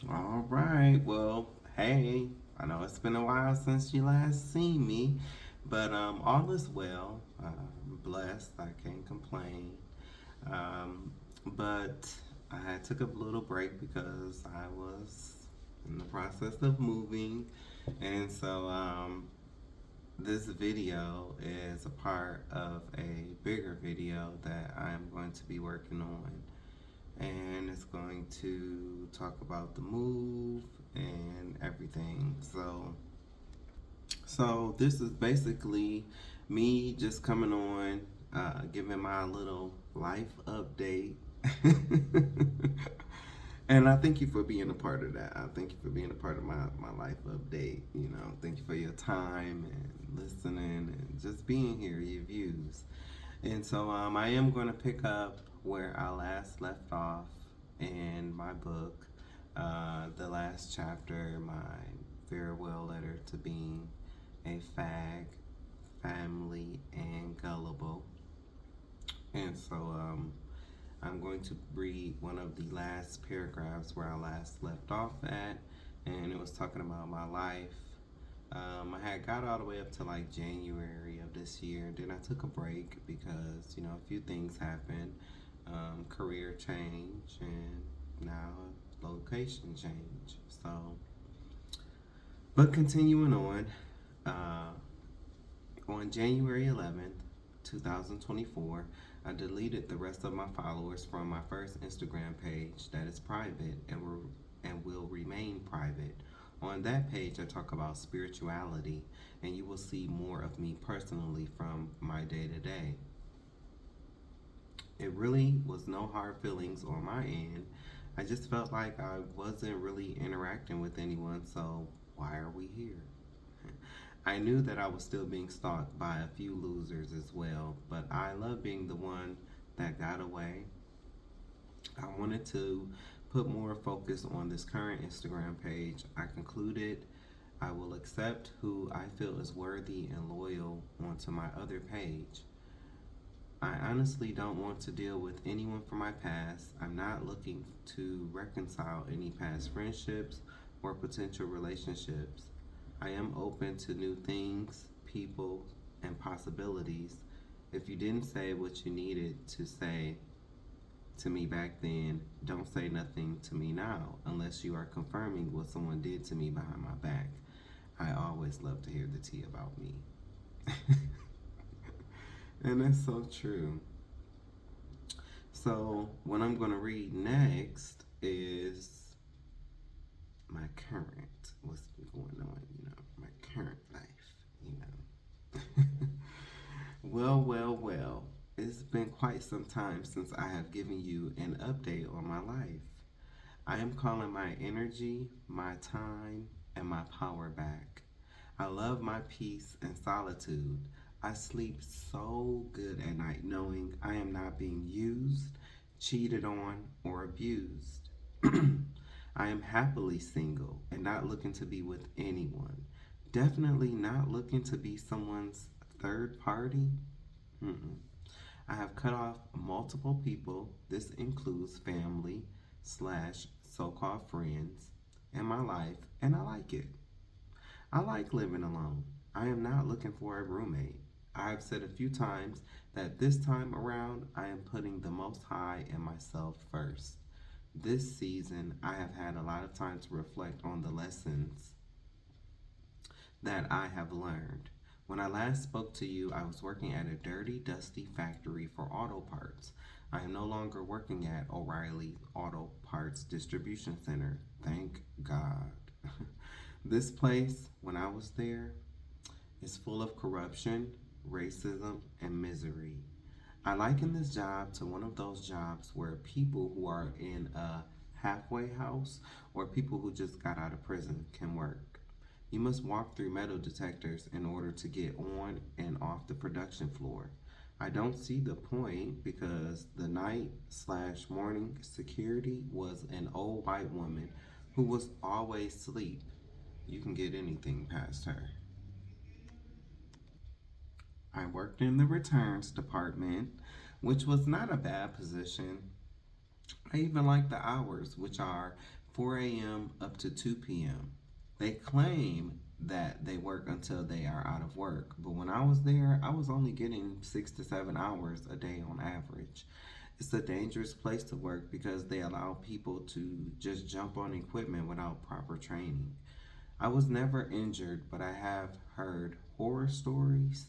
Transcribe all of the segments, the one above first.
All right. Well, hey, I know it's been a while since you last seen me, but all is well. I'm blessed. I can't complain. But I had took a little break because I was in the process of moving, and so this video is a part of a bigger video that I'm going to be working on, and it's going to talk about the move and everything. So this is basically me just coming on, giving my little life update. And I thank you for being a part of that. I thank you for being a part of my life update. Thank you for your time and listening and just being here, your views. And so I am going to pick up where I last left off in my book, the last chapter, my farewell letter to being a fag, family, and gullible. And so I'm going to read one of the last paragraphs where I last left off at, and it was talking about my life. I had got all the way up to like January of this year. Then I took a break because a few things happened, career change, and now location change. But continuing uh, on January 11th, 2024, I deleted the rest of my followers from my first Instagram page that is private and will remain private. On that page, I talk about spirituality, and you will see more of me personally from my day to day. It really was no hard feelings on my end. I just felt like I wasn't really interacting with anyone, so why are we here? I knew that I was still being stalked by a few losers as well, but I love being the one that got away. I wanted to put more focus on this current Instagram page. I concluded I will accept who I feel is worthy and loyal onto my other page. I honestly don't want to deal with anyone from my past. I'm not looking to reconcile any past friendships or potential relationships. I am open to new things, people, and possibilities. If you didn't say what you needed to say to me back then, don't say nothing to me now unless you are confirming what someone did to me behind my back. I always love to hear the tea about me. And that's so true. So, what I'm going to read next is my current, what's been going on, my current life, you know. Well. It's been quite some time since I have given you an update on my life. I am calling my energy, my time, and my power back. I love my peace and solitude. I sleep so good at night knowing I am not being used, cheated on, or abused. I am happily single and not looking to be with anyone. Definitely not looking to be someone's third party. Mm-mm. I have cut off multiple people. This includes family slash so called friends in my life, and I like it. I like living alone. I am not looking for a roommate. I have said a few times that this time around I am putting the Most High and myself first. This season, I have had a lot of time to reflect on the lessons that I have learned. When I last spoke to you, I was working at a dirty, dusty factory for auto parts. I am no longer working at O'Reilly Auto Parts Distribution Center. Thank God. This place, when I was there, is full of corruption, racism, and misery. I liken this job to one of those jobs where people who are in a halfway house or people who just got out of prison can work. You must walk through metal detectors in order to get on and off the production floor. I don't see the point because the night slash morning security was an old white woman who was always asleep. You can get anything past her. I worked in the returns department, which was not a bad position. I even like the hours, which are 4 a.m. up to 2 p.m. They claim that they work until they are out of work, but when I was there, I was only getting 6 to 7 hours a day on average. It's a dangerous place to work because they allow people to just jump on equipment without proper training. I was never injured, but I have heard horror stories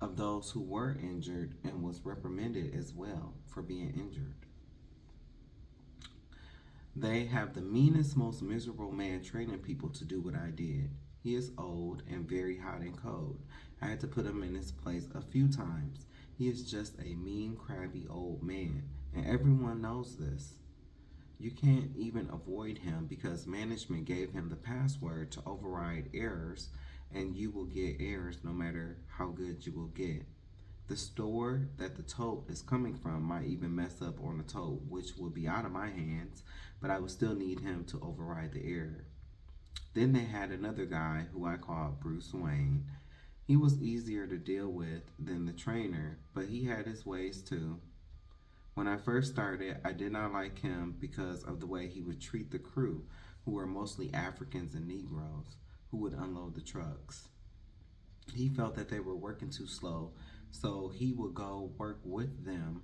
of those who were injured and was reprimanded as well for being injured. They have the meanest, most miserable man training people to do what I did. He is old and very hot and cold. I had to put him in his place a few times. He is just a mean, crabby old man, and everyone knows this. You can't even avoid him because management gave him the password to override errors, and you will get errors no matter how good you will get. The store that the tote is coming from might even mess up on the tote, which will be out of my hands, but I would still need him to override the error. Then they had another guy who I called Bruce Wayne. He was easier to deal with than the trainer, but he had his ways too. When I first started, I did not like him because of the way he would treat the crew, who were mostly Africans and Negroes, who would unload the trucks. He felt that they were working too slow, so he would go work with them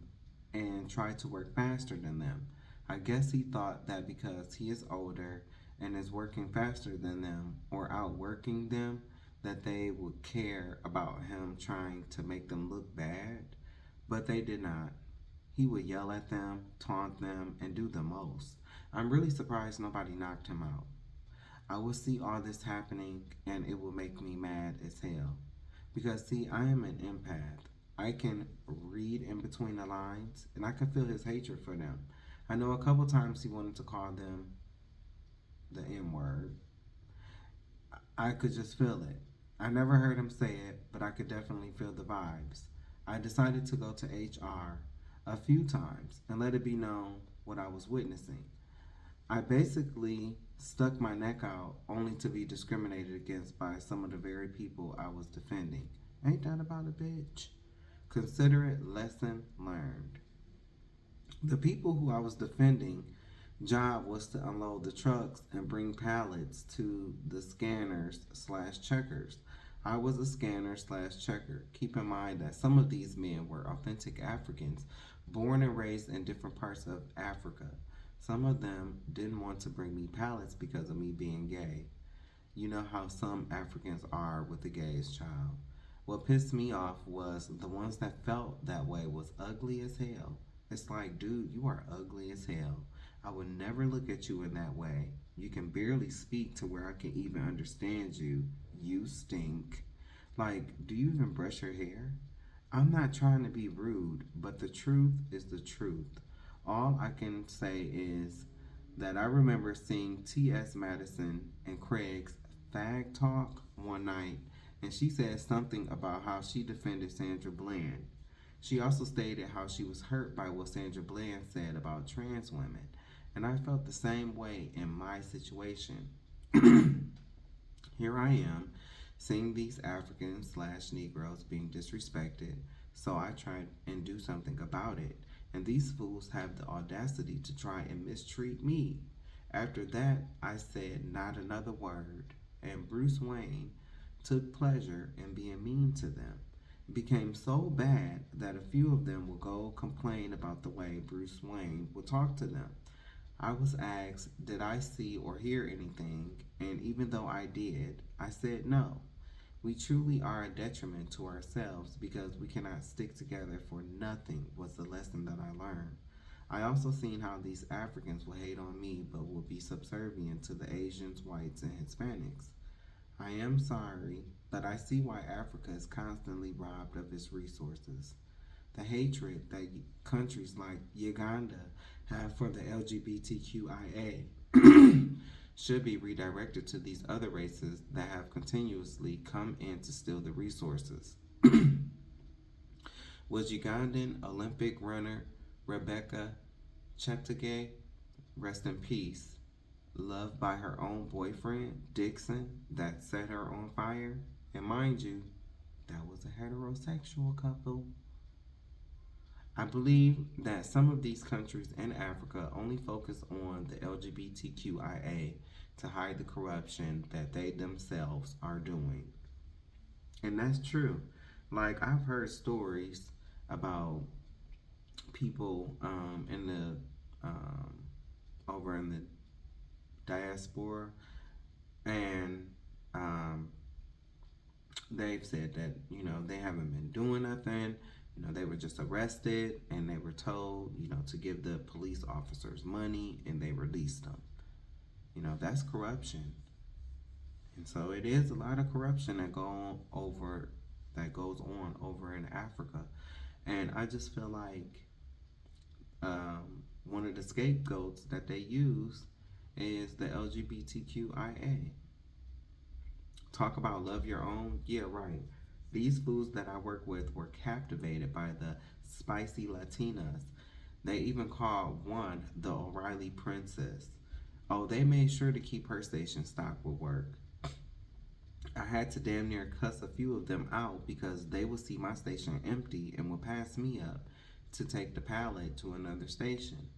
and try to work faster than them. I guess he thought that because he is older and is working faster than them or outworking them, that they would care about him trying to make them look bad, but they did not. He would yell at them, taunt them, and do the most. I'm really surprised nobody knocked him out. I would see all this happening and it would make me mad as hell. Because, see, I am an empath. I can read in between the lines and I can feel his hatred for them. I know a couple times he wanted to call them the N word. I could just feel it. I never heard him say it, but I could definitely feel the vibes. I decided to go to HR a few times and let it be known what I was witnessing. I basically stuck my neck out only to be discriminated against by some of the very people I was defending. Ain't that about a bitch? Consider it lesson learned. The people who I was defending job was to unload the trucks and bring pallets to the scanners slash checkers. I was a scanner slash checker. Keep in mind that some of these men were authentic Africans, born and raised in different parts of Africa. Some of them didn't want to bring me pallets because of me being gay. You know how some Africans are with the gays, child. What pissed me off was the ones that felt that way was ugly as hell. It's like, dude, you are ugly as hell. I would never look at you in that way. You can barely speak to where I can even understand you. You stink. Like, do you even brush your hair? I'm not trying to be rude, but the truth is the truth. All I can say is that I remember seeing T.S. Madison and Craig's Fag Talk one night, and she said something about how she defended Sandra Bland. She also stated how she was hurt by what Sandra Bland said about trans women, and I felt the same way in my situation. Here I am, seeing these Africans slash Negroes being disrespected, so I try and do something about it. And these fools have the audacity to try and mistreat me. After that, I said not another word, and Bruce Wayne took pleasure in being mean to them. It became so bad that a few of them would go complain about the way Bruce Wayne would talk to them. I was asked, did I see or hear anything? And even though I did, I said no. We truly are a detriment to ourselves because we cannot stick together for nothing was the lesson that I learned. I also seen how these Africans will hate on me but will be subservient to the Asians, whites, and Hispanics. I am sorry, but I see why Africa is constantly robbed of its resources. The hatred that countries like Uganda have for the LGBTQIA should be redirected to these other races that have continuously come in to steal the resources. Was Ugandan Olympic runner Rebecca Cheptegei, rest in peace, loved by her own boyfriend, Dixon, that set her on fire? And mind you, that was a heterosexual couple. I believe that some of these countries in Africa only focus on the LGBTQIA to hide the corruption that they themselves are doing. And that's true. Like, I've heard stories about people in the over in the diaspora, and um, they've said that they haven't been doing nothing. They were just arrested and they were told to give the police officers money and they released them. That's corruption. And so it is a lot of corruption that goes on over in Africa. And I just feel like one of the scapegoats that they use is the LGBTQIA. Talk about love your own. Yeah, right. These foods that I work with were captivated by the spicy Latinas. They even called one the O'Reilly Princess. Oh, they made sure to keep her station stocked with work. I had to damn near cuss a few of them out because they would see my station empty and would pass me up to take the pallet to another station.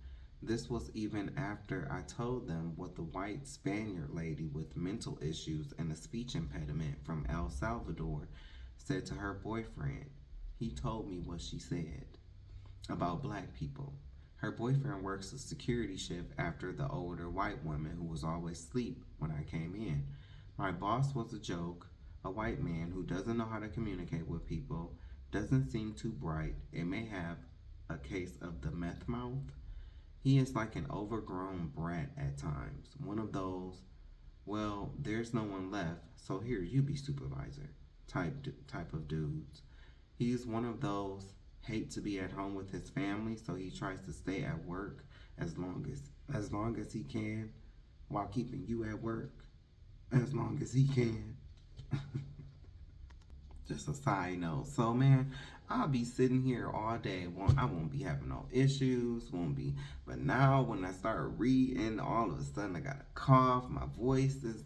This was even after I told them what the white Spaniard lady with mental issues and a speech impediment from El Salvador said to her boyfriend. He told me what she said about black people. Her boyfriend works a security shift after the older white woman who was always asleep when I came in. My boss was a joke, a white man who doesn't know how to communicate with people, doesn't seem too bright, and may have a case of the meth mouth. He is like an overgrown brat at times. One of those, well, there's no one left, so here you be supervisor type of dudes. He's one of those hate to be at home with his family, so he tries to stay at work as long as he can while keeping you at work as long as he can. Just a side note. So man, I'll be sitting here all day. I won't be having no issues. Won't be. But now when I start reading, all of a sudden I got a cough. My voice is,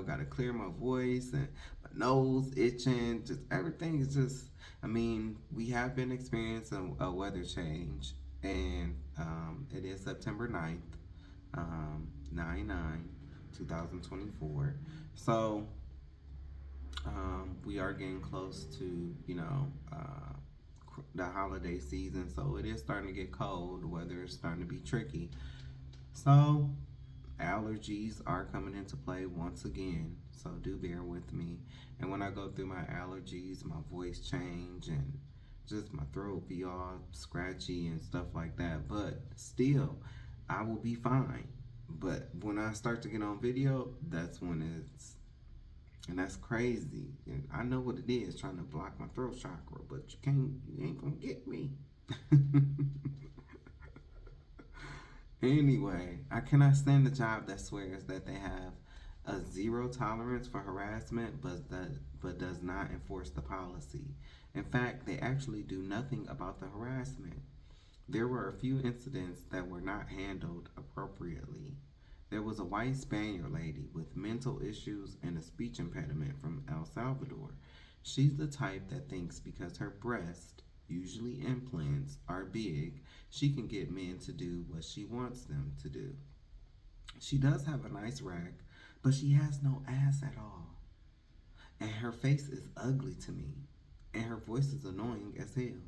got to clear my voice, and my nose itching. Just everything is just. I mean, we have been experiencing a weather change, and it is September 9th, 9 2024. So we are getting close to the holiday season, so it is starting to get cold. The weather is starting to be tricky, so allergies are coming into play once again, so do bear with me. And when I go through my allergies, my voice change and just my throat be all scratchy and stuff like that, but still I will be fine. But when I start to get on video, that's when it's and that's crazy. And I know what it is trying to block my throat chakra, but you ain't gonna get me. Anyway, I cannot stand the job that swears that they have a zero tolerance for harassment, but does not enforce the policy. In fact, they actually do nothing about the harassment. There were a few incidents that were not handled appropriately. There was a white Spaniard lady with mental issues and a speech impediment from El Salvador. She's the type that thinks because her breasts, usually implants, are big, she can get men to do what she wants them to do. She does have a nice rack, but she has no ass at all. And her face is ugly to me. And her voice is annoying as hell.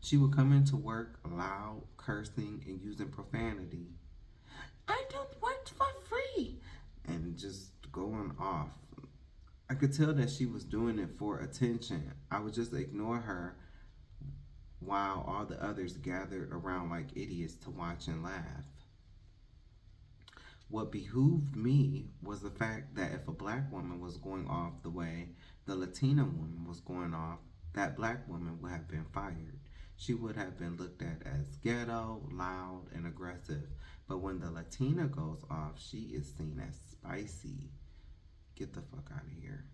She would come into work loud, cursing, and using profanity. I don't work for free. And just going off. I could tell that she was doing it for attention. I would just ignore her while all the others gathered around like idiots to watch and laugh. What behooved me was the fact that if a black woman was going off the way the Latina woman was going off, that black woman would have been fired. She would have been looked at as ghetto, loud, and aggressive. But when the Latina goes off, she is seen as spicy. Get the fuck out of here.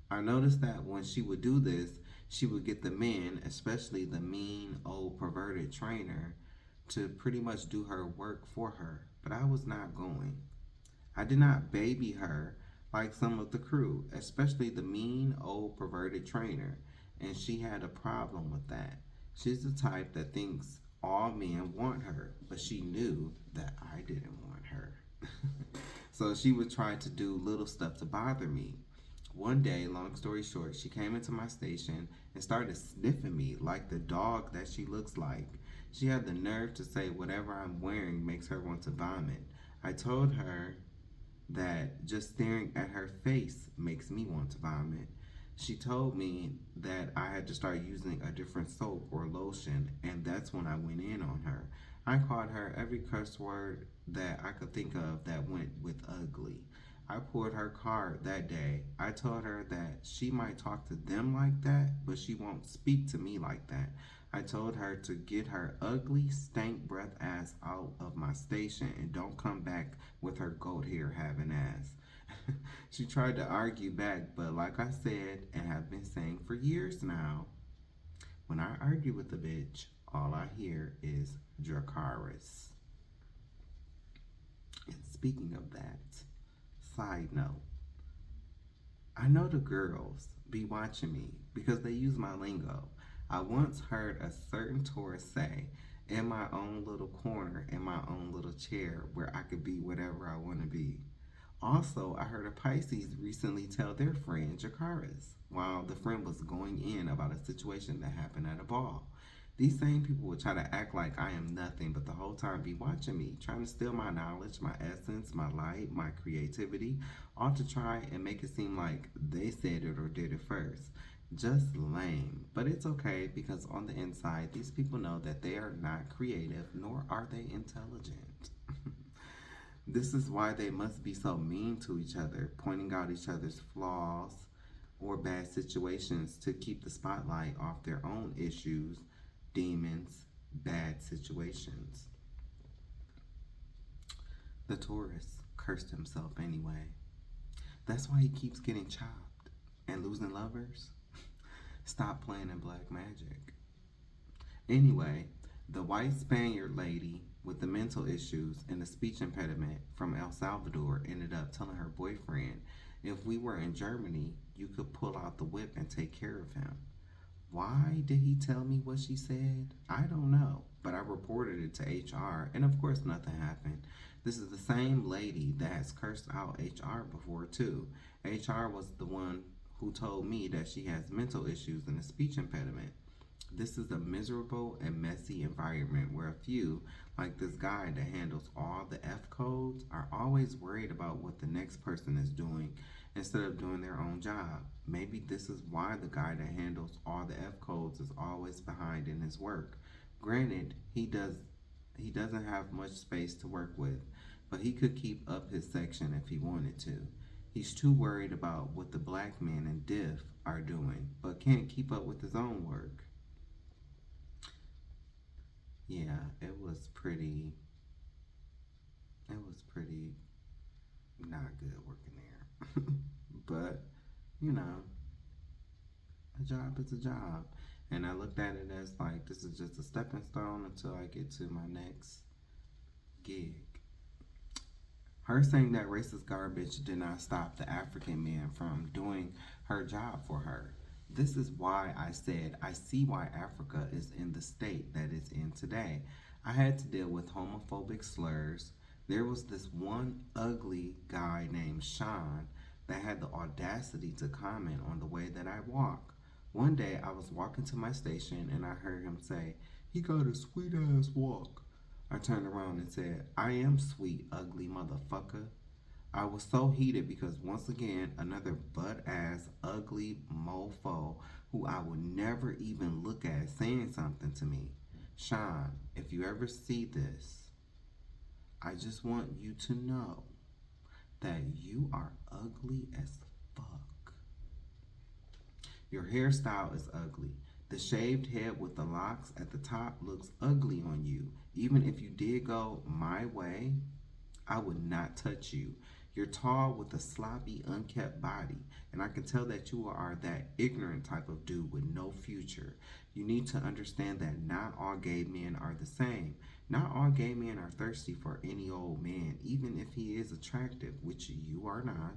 I noticed that when she would do this, she would get the men, especially the mean, old, perverted trainer, to pretty much do her work for her. But I was not going. I did not baby her like some of the crew, especially the mean, old, perverted trainer, and she had a problem with that. She's the type that thinks All men want her, but she knew that I didn't want her. So she would try to do little stuff to bother me. One day, long story short, she came into my station and started sniffing me like the dog that she looks like. She had the nerve to say whatever I'm wearing makes her want to vomit. I told her that just staring at her face makes me want to vomit. She told me that I had to start using a different soap or lotion, and that's when I went in on her. I called her every curse word that I could think of that went with ugly. I pulled her card that day. I told her that she might talk to them like that, but she won't speak to me like that. I told her to get her ugly, stank breath ass out of my station and don't come back with her goat hair having ass. She tried to argue back, but like I said and have been saying for years now, when I argue with a bitch, all I hear is Dracaris. And speaking of that, side note, I know the girls be watching me because they use my lingo. I once heard a certain tourist say, in my own little corner, in my own little chair, where I could be whatever I want to be. Also, I heard a Pisces recently tell their friend Jakaris while the friend was going in about a situation that happened at a ball. These same people would try to act like I am nothing, but the whole time be watching me, trying to steal my knowledge, my essence, my light, my creativity, all to try and make it seem like they said it or did it first. Just lame. But it's okay because on the inside, these people know that they are not creative nor are they intelligent. This is why they must be so mean to each other, pointing out each other's flaws or bad situations to keep the spotlight off their own issues, demons, bad situations. The tourist cursed himself anyway. That's why he keeps getting chopped and losing lovers. Stop playing in black magic. Anyway, the white Spaniard lady with the mental issues and the speech impediment from El Salvador ended up telling her boyfriend, if we were in Germany, you could pull out the whip and take care of him. Why did he tell me what she said? I don't know, but I reported it to HR, and of course, nothing happened. This is the same lady that has cursed out HR before, too. HR was the one who told me that she has mental issues and a speech impediment. This is a miserable and messy environment where a few, like this guy that handles all the F codes, are always worried about what the next person is doing instead of doing their own job. Maybe this is why the guy that handles all the F codes is always behind in his work. Granted, he doesn't have much space to work with, but he could keep up his section if he wanted to. He's too worried about what the black men in diff are doing, but can't keep up with his own work. Yeah, it was pretty not good working there. But, you know, a job is a job. And I looked at it as like this is just a stepping stone until I get to my next gig. Her saying that racist garbage did not stop the African man from doing her job for her. This is why I said I see why Africa is in the state that it's in today. I had to deal with homophobic slurs. There was this one ugly guy named Sean that had the audacity to comment on the way that I walk. One day I was walking to my station and I heard him say, he got a sweet ass walk. I turned around and said, I am sweet, ugly motherfucker. I was so heated because once again, another butt ass, ugly mofo who I would never even look at saying something to me. Sean, if you ever see this, I just want you to know that you are ugly as fuck. Your hairstyle is ugly. The shaved head with the locks at the top looks ugly on you. Even if you did go my way, I would not touch you. You're tall with a sloppy, unkept body, and I can tell that you are that ignorant type of dude with no future. You need to understand that not all gay men are the same. Not all gay men are thirsty for any old man, even if he is attractive, which you are not.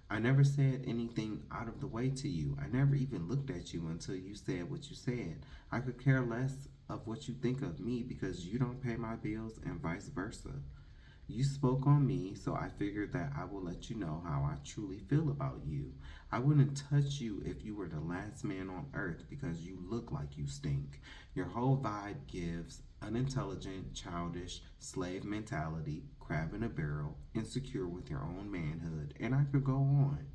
I never said anything out of the way to you. I never even looked at you until you said what you said. I could care less of what you think of me because you don't pay my bills and vice versa. You spoke on me, so I figured that I will let you know how I truly feel about you. I wouldn't touch you if you were the last man on earth because you look like you stink. Your whole vibe gives unintelligent, childish, slave mentality, crab in a barrel, insecure with your own manhood, and I could go on.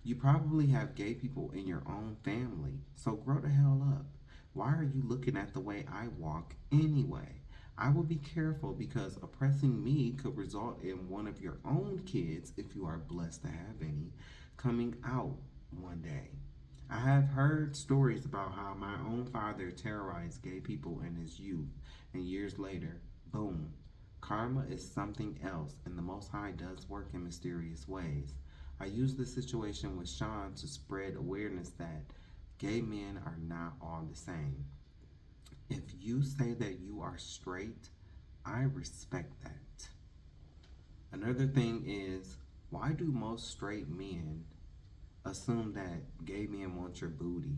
You probably have gay people in your own family, so grow the hell up. Why are you looking at the way I walk anyway? I will be careful because oppressing me could result in one of your own kids, if you are blessed to have any, coming out one day. I have heard stories about how my own father terrorized gay people in his youth, and years later, boom. Karma is something else, and the Most High does work in mysterious ways. I use this situation with Sean to spread awareness that gay men are not all the same. If you say that you are straight, I respect that. Another thing is, why do most straight men assume that gay men want your booty?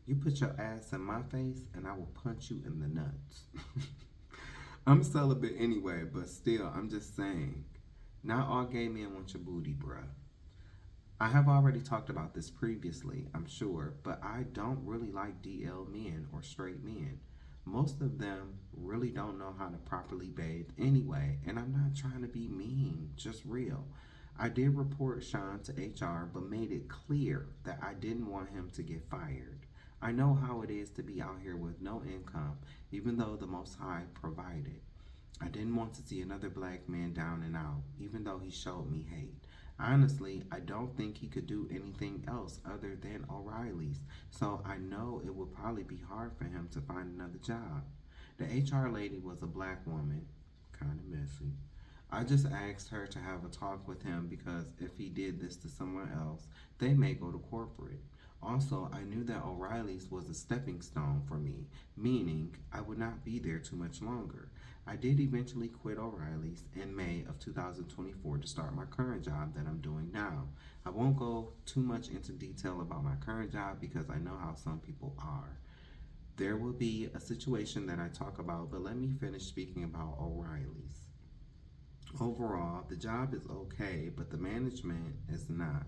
You put your ass in my face and I will punch you in the nuts. I'm celibate anyway, but still, I'm just saying. Not all gay men want your booty, bruh. I have already talked about this previously, I'm sure, but I don't really like DL men or straight men. Most of them really don't know how to properly bathe anyway, and I'm not trying to be mean, just real. I did report Sean to HR, but made it clear that I didn't want him to get fired. I know how it is to be out here with no income, even though the Most High provided. I didn't want to see another black man down and out, even though he showed me hate. Honestly, I don't think he could do anything else other than O'Reilly's, so I know it would probably be hard for him to find another job. The HR lady was a black woman, kind of messy. I just asked her to have a talk with him because if he did this to someone else, they may go to corporate. Also, I knew that O'Reilly's was a stepping stone for me, meaning I would not be there too much longer. I did eventually quit O'Reilly's in May of 2024 to start my current job that I'm doing now. I won't go too much into detail about my current job because I know how some people are. There will be a situation that I talk about, but let me finish speaking about O'Reilly's. Overall, the job is okay, but the management is not.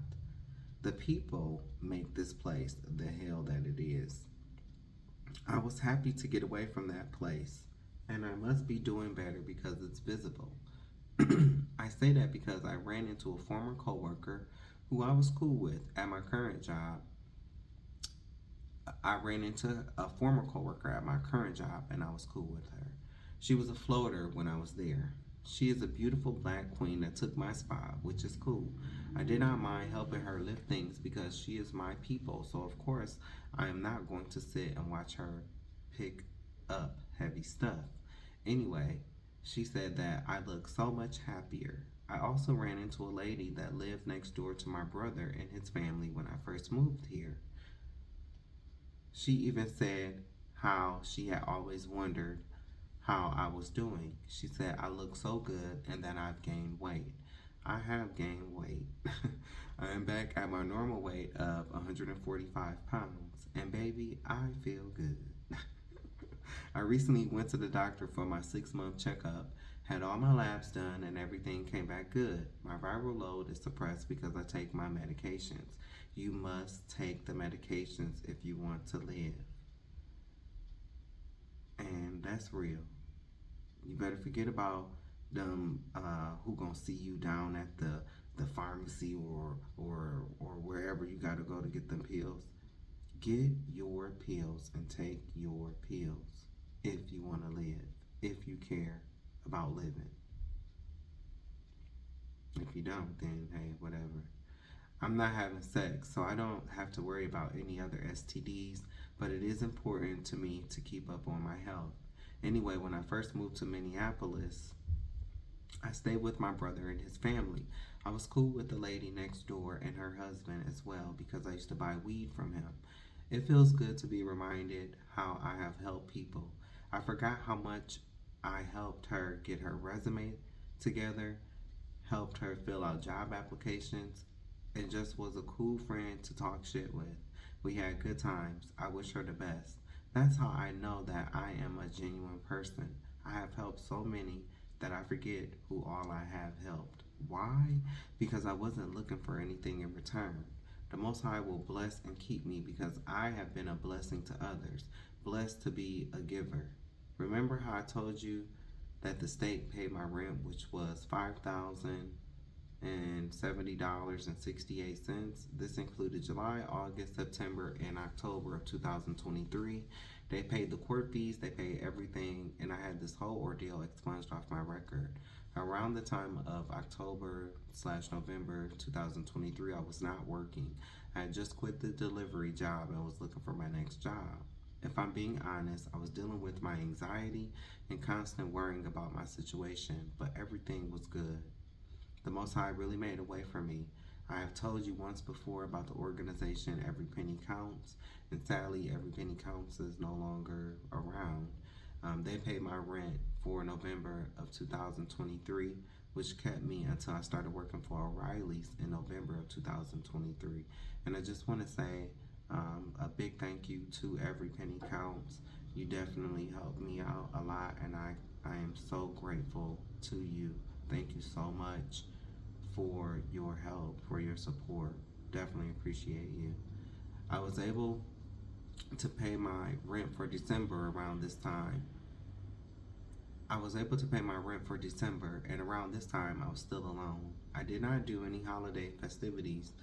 The people make this place the hell that it is. I was happy to get away from that place, and I must be doing better because it's visible. I say that because I ran into a former coworker who I was cool with at my current job. I ran into a former coworker at my current job and I was cool with her. She was a floater when I was there. She is a beautiful black queen that took my spot, which is cool. I did not mind helping her lift things because she is my people, so of course I am not going to sit and watch her pick up heavy stuff. Anyway, she said that I look so much happier. I also ran into a lady that lived next door to my brother and his family when I first moved here. She even said how she had always wondered how I was doing. She said I look so good and that I've gained weight. I have gained weight. I am back at my normal weight of 145 pounds, and baby, I feel good. I recently went to the doctor for my 6 month checkup, had all my labs done, and everything came back good. My viral load is suppressed because I take my medications. You must take the medications if you want to live. And that's real. You better forget about them who gonna see you down at the pharmacy or wherever you gotta go to get them pills. Get your pills and take your pills if you want to live, if you care about living. If you don't, then hey, whatever. I'm not having sex, so I don't have to worry about any other STDs, but it is important to me to keep up on my health. Anyway, when I first moved to Minneapolis, I stayed with my brother and his family. I was cool with the lady next door and her husband as well because I used to buy weed from him. It feels good to be reminded how I have helped people. I forgot how much I helped her get her resume together, helped her fill out job applications, and just was a cool friend to talk shit with. We had good times. I wish her the best. That's how I know that I am a genuine person. I have helped so many that I forget who all I have helped. Why? Because I wasn't looking for anything in return. The Most High will bless and keep me because I have been a blessing to others, blessed to be a giver. Remember how I told you that the state paid my rent, which was $5,070.68. This included July, August, September, and October of 2023. They paid the court fees, they paid everything, and I had this whole ordeal expunged off my record. Around the time of October slash November 2023, I was not working. I had just quit the delivery job and was looking for my next job. If I'm being honest, I was dealing with my anxiety and constant worrying about my situation, but everything was good. The Most High really made a way for me. I have told you once before about the organization Every Penny Counts, and sadly, Every Penny Counts is no longer around. They paid my rent for November of 2023, which kept me until I started working for O'Reilly's in November of 2023. And I just want to say a big thank you to Every Penny Counts. You definitely helped me out a lot, and I am so grateful to you. Thank you so much for your help, for your support. Definitely appreciate you. I was able to pay my rent for December around this time. I was able to pay my rent for December, and around this time, I was still alone. I did not do any holiday festivities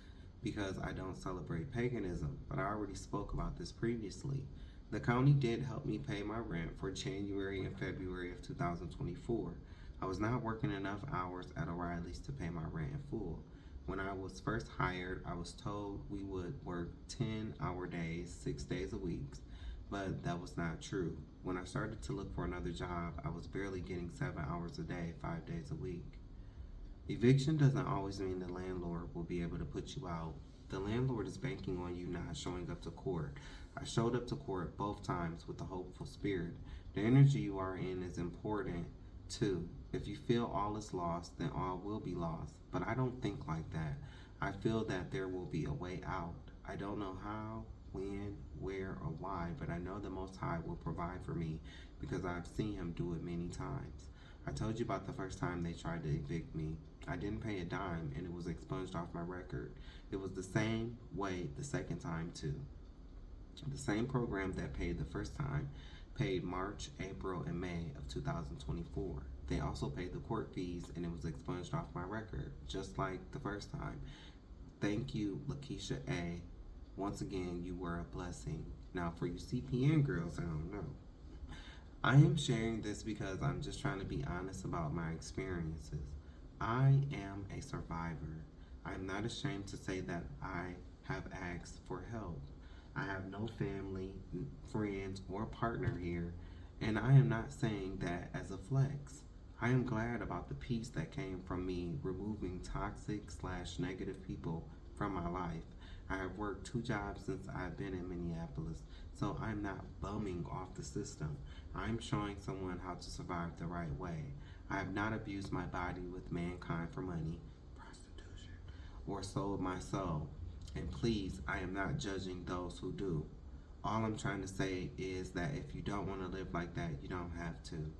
because I don't celebrate paganism, but I already spoke about this previously. The county did help me pay my rent for January and February of 2024. I was not working enough hours at O'Reilly's to pay my rent in full. When I was first hired, I was told we would work 10-hour days, 6 days a week, but that was not true. When I started to look for another job, I was barely getting 7 hours a day, 5 days a week. Eviction doesn't always mean the landlord will be able to put you out. The landlord is banking on you not showing up to court. I showed up to court both times with a hopeful spirit. The energy you are in is important too. If you feel all is lost, then all will be lost. But I don't think like that. I feel that there will be a way out. I don't know how, when, where, or why, but I know the Most High will provide for me because I've seen Him do it many times. I told you about the first time they tried to evict me. I didn't pay a dime and it was expunged off my record. It was the same way the second time too. The same program that paid the first time paid March, April, and May of 2024. They also paid the court fees and it was expunged off my record, just like the first time. Thank you, Lakeisha A. Once again, you were a blessing. Now, for you CPN girls, I don't know. I am sharing this because I'm just trying to be honest about my experiences. I am a survivor. I'm not ashamed to say that I have asked for help. I have no family, friends, or partner here, and I am not saying that as a flex. I am glad about the peace that came from me removing toxic slash negative people from my life. I have worked 2 jobs since I've been in Minneapolis, so I'm not bumming off the system. I'm showing someone how to survive the right way. I have not abused my body with mankind for money, prostitution, or sold my soul. And please, I am not judging those who do. All I'm trying to say is that if you don't want to live like that, you don't have to.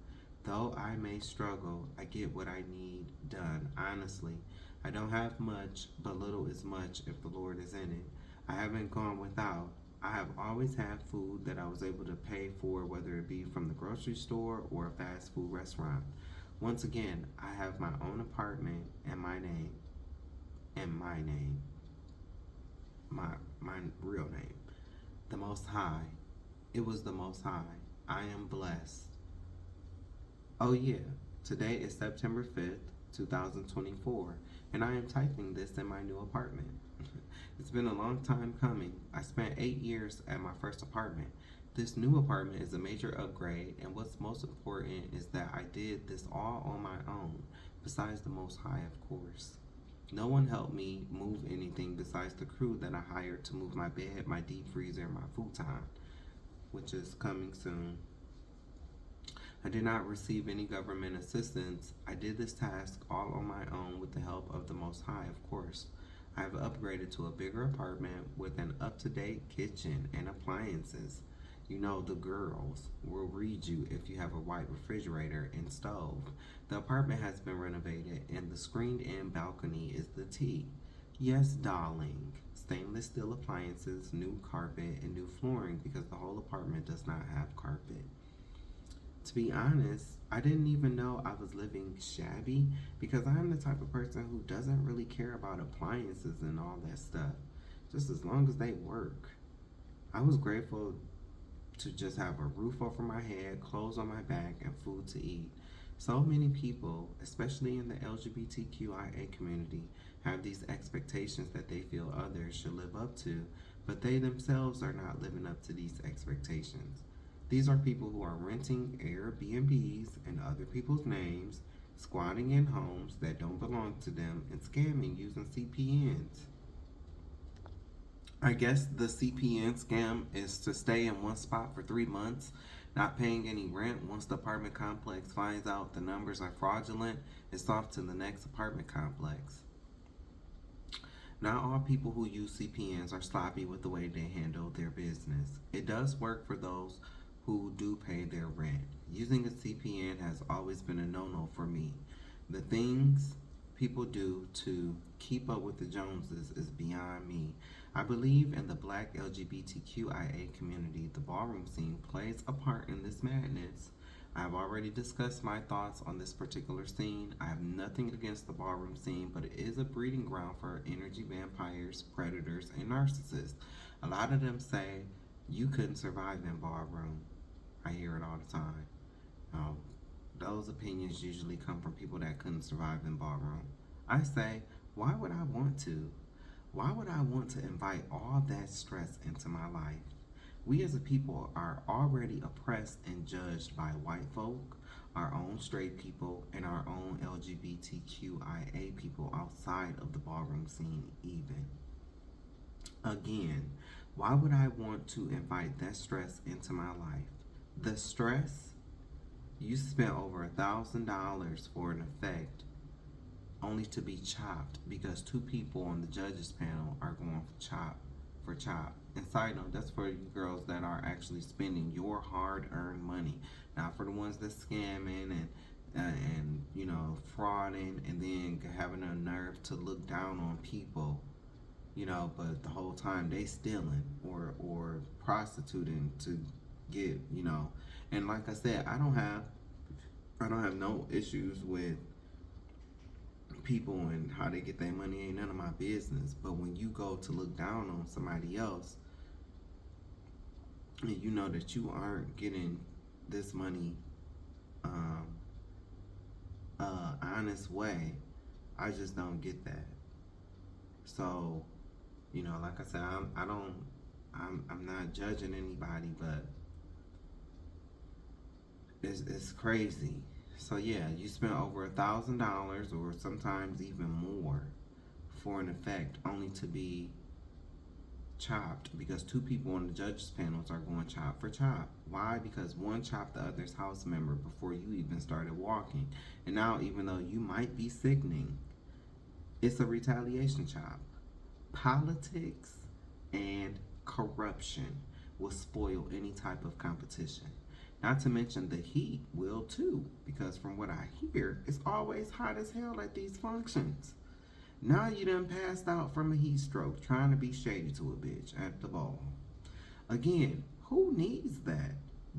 Though I may struggle, I get what I need done, honestly. I don't have much, but little is much if the Lord is in it. I haven't gone without. I have always had food that I was able to pay for, whether it be from the grocery store or a fast food restaurant. Once again, I have my own apartment and my name. My real name. The Most High. It was the Most High. I am blessed. Oh yeah, today is September 5th, 2024, and I am typing this in my new apartment. It's been a long time coming. I spent 8 years at my first apartment. This new apartment is a major upgrade, and what's most important is that I did this all on my own, besides the Most High, of course. No one helped me move anything besides the crew that I hired to move my bed, my deep freezer, and my futon, which is coming soon. I did not receive any government assistance. I did this task all on my own with the help of the Most High, of course. I have upgraded to a bigger apartment with an up-to-date kitchen and appliances. You know, the girls will read you if you have a white refrigerator and stove. The apartment has been renovated and the screened in balcony is the T. Yes, darling. Stainless steel appliances, new carpet, and new flooring because the whole apartment does not have carpet. To be honest, I didn't even know I was living shabby because I'm the type of person who doesn't really care about appliances and all that stuff, just as long as they work. I was grateful to just have a roof over my head, clothes on my back, and food to eat. So many people, especially in the LGBTQIA community, have these expectations that they feel others should live up to, but they themselves are not living up to these expectations. These are people who are renting Airbnbs in other people's names, squatting in homes that don't belong to them, and scamming using CPNs. I guess the CPN scam is to stay in one spot for 3 months, not paying any rent. Once the apartment complex finds out the numbers are fraudulent, it's off to the next apartment complex. Not all people who use CPNs are sloppy with the way they handle their business. It does work for those who do pay their rent. Using a CPN has always been a no no for me. The things people do to keep up with the Joneses is beyond me. I believe in the black LGBTQIA community. The ballroom scene plays a part in this madness. I have already discussed my thoughts on this particular scene. I have nothing against the ballroom scene, but it is a breeding ground for energy vampires, predators, and narcissists. A lot of them say you couldn't survive in ballroom. I hear it all the time. Um, those opinions usually come from people that couldn't survive in ballroom. I say, why would I want to? Why would I want to invite all that stress into my life? We as a people are already oppressed and judged by white folk, our own straight people, and our own LGBTQIA people outside of the ballroom scene, even. Again, why would I want to invite that stress into my life? The stress, you spent over $1,000 for an effect only to be chopped because two people on the judges panel are going for chop. And side note, that's for you girls that are actually spending your hard-earned money, not for the ones that scamming and frauding and then having a nerve to look down on people, but the whole time they stealing or prostituting to get. And like I said, I don't have no issues with people and how they get their money. Ain't none of my business. But when you go to look down on somebody else and you know that you aren't getting this money um honest way, I just don't get that. So, like I said, I'm not judging anybody, but it's crazy. So yeah, you spent over $1,000 or sometimes even more for an effect only to be chopped because two people on the judges panels are going chop for chop. Why? Because one chopped the other's house member before you even started walking. And now, even though you might be sickening, it's a retaliation chop. Politics and corruption will spoil any type of competition. Not to mention the heat will too, because from what I hear, it's always hot as hell at these functions. Now you done passed out from a heat stroke trying to be shady to a bitch at the ball. Again, who needs that?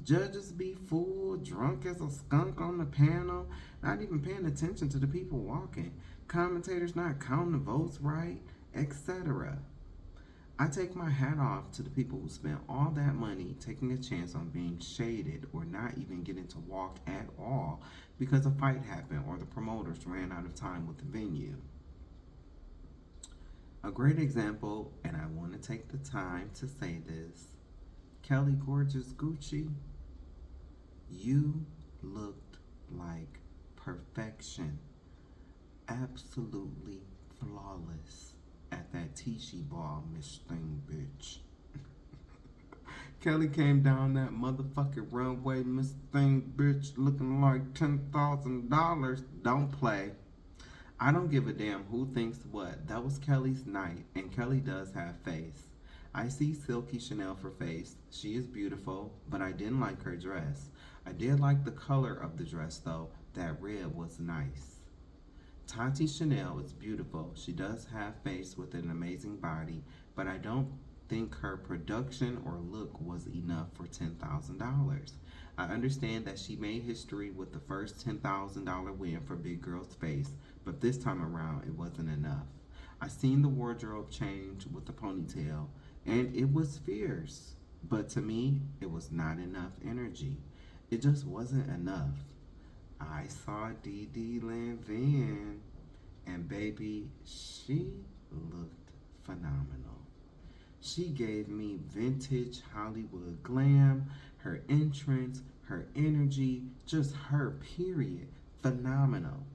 Judges be full, drunk as a skunk on the panel, not even paying attention to the people walking. Commentators not counting the votes right, etc. I take my hat off to the people who spent all that money taking a chance on being shaded or not even getting to walk at all because a fight happened or the promoters ran out of time with the venue. A great example, and I want to take the time to say this, Kelly Gorgeous Gucci, you looked like perfection, absolutely flawless at that Tishy ball, Miss Thing Bitch. Kelly came down that motherfucking runway, Miss Thing Bitch, looking like $10,000. Don't play. I don't give a damn who thinks what. That was Kelly's night, and Kelly does have face. I see Silky Chanel for face. She is beautiful, but I didn't like her dress. I did like the color of the dress though. That red was nice. Tati Chanel is beautiful. She does have face with an amazing body, but I don't think her production or look was enough for $10,000. I understand that she made history with the first $10,000 win for Big Girl's Face, but this time around it wasn't enough. I seen the wardrobe change with the ponytail, and it was fierce, but to me, it was not enough energy. It just wasn't enough. I saw Dee Dee Van, and baby, she looked phenomenal. She gave me vintage Hollywood glam, her entrance, her energy, just her period. Phenomenal.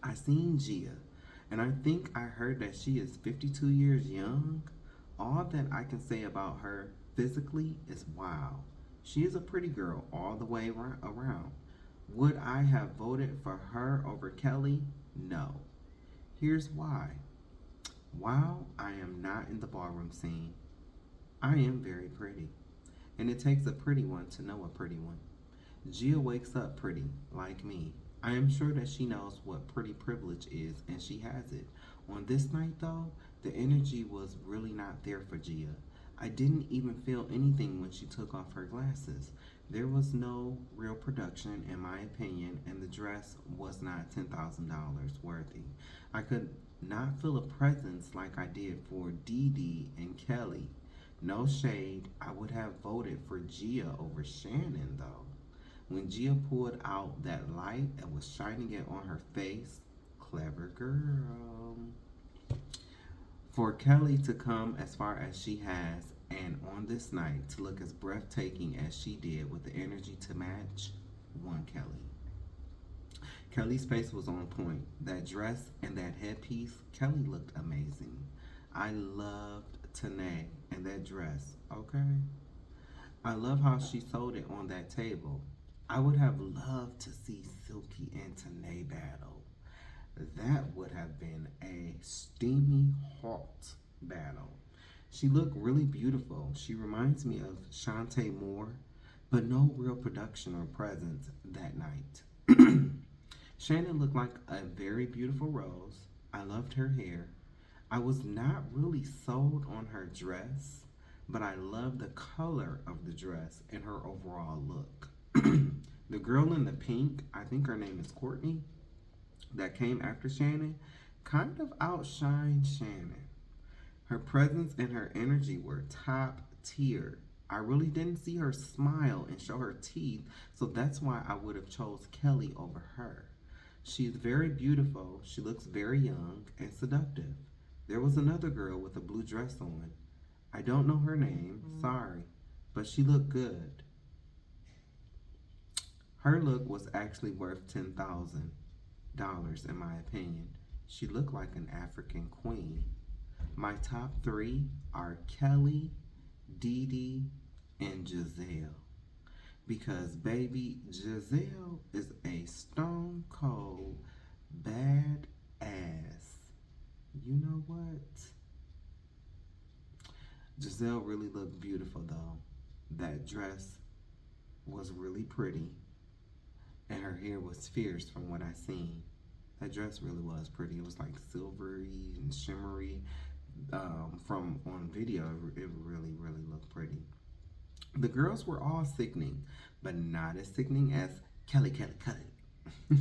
I seen Gia, and I think I heard that she is 52 years young. All that I can say about her physically is wow. She is a pretty girl all the way around. Would I have voted for her over Kelly? No. Here's why. While I am not in the ballroom scene, I am very pretty. And it takes a pretty one to know a pretty one. Gia wakes up pretty, like me. I am sure that she knows what pretty privilege is, and she has it. On this night, though, the energy was really not there for Gia. I didn't even feel anything when she took off her glasses. There was no real production, in my opinion, and the dress was not $10,000 worthy. I could not feel a presence like I did for Dee Dee and Kelly. No shade, I would have voted for Gia over Shannon, though. When Gia pulled out that light and was shining it on her face, clever girl. For Kelly to come as far as she has and on this night to look as breathtaking as she did with the energy to match, one Kelly. Kelly's face was on point. That dress and that headpiece, Kelly looked amazing. I loved Tanae and that dress, okay? I love how she sold it on that table. I would have loved to see Silky and Tanae battle. That would have been a steamy hot battle. She looked really beautiful. She reminds me of Shantae Moore, but no real production or presence that night. Shannon looked like a very beautiful rose. I loved her hair. I was not really sold on her dress, but I loved the color of the dress and her overall look. The girl in the pink, I think her name is Courtney, that came after Shannon, kind of outshined Shannon. Her presence and her energy were top tier. I really didn't see her smile and show her teeth, so that's why I would have chose Kelly over her. She's very beautiful. She looks very young and seductive. There was another girl with a blue dress on. I don't know her name, sorry, but she looked good. Her look was actually worth $10,000 in my opinion. She looked like an African queen. My top three are Kelly, Dee Dee, and Giselle. Because baby, Giselle is a stone cold bad ass. You know what? Giselle really looked beautiful though. That dress was really pretty, and her hair was fierce from what I seen. That dress really was pretty. It was like silvery and shimmery. From on video, it really, really looked pretty. The girls were all sickening, but not as sickening as Kelly, Kelly, Kelly.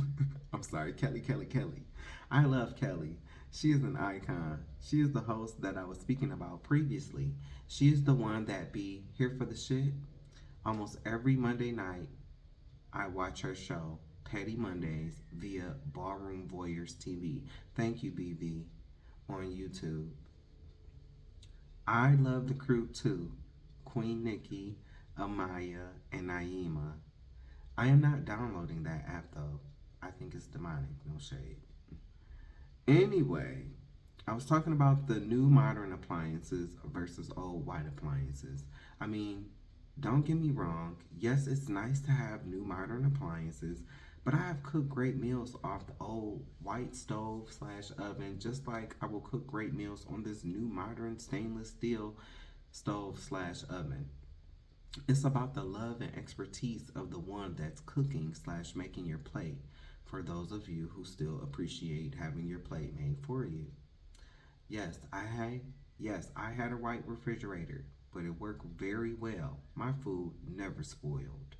I'm sorry, Kelly, Kelly, Kelly. I love Kelly. She is an icon. She is the host that I was speaking about previously. She is the one that be here for the shit. Almost every Monday night, I watch her show, Petty Mondays, via Ballroom Voyeurs TV. Thank you, BV, on YouTube. I love the crew too. Queen Nikki, Amaya, and Naima. I am not downloading that app though. I think it's demonic, no shade. Anyway, I was talking about the new modern appliances versus old white appliances. I mean, don't get me wrong. Yes, it's nice to have new modern appliances, but I have cooked great meals off the old white stove slash oven, just like I will cook great meals on this new modern stainless steel stove slash oven. It's about the love and expertise of the one that's cooking slash making your plate, for those of you who still appreciate having your plate made for you. Yes, I had yes, I had a white refrigerator, but it worked very well. My food never spoiled.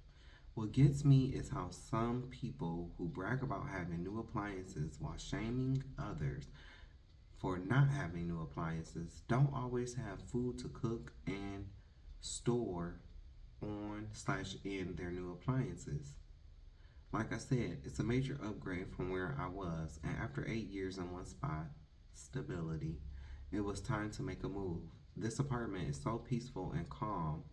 What gets me is how some people who brag about having new appliances while shaming others for not having new appliances don't always have food to cook and store on slash in their new appliances. Like I said, it's a major upgrade from where I was, and after 8 years in one spot, stability, it was time to make a move. This apartment is so peaceful and calm,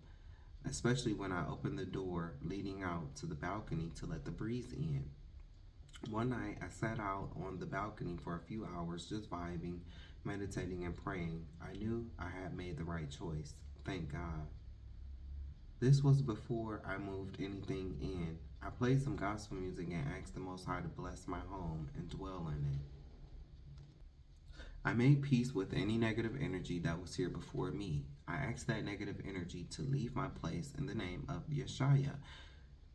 especially when I open the door leading out to the balcony to let the breeze in. One night, I sat out on the balcony for a few hours just vibing, meditating, and praying. I knew I had made the right choice. Thank God. This was before I moved anything in. I played some gospel music and asked the Most High to bless my home and dwell in it. I made peace with any negative energy that was here before me. I asked that negative energy to leave my place in the name of Yeshua,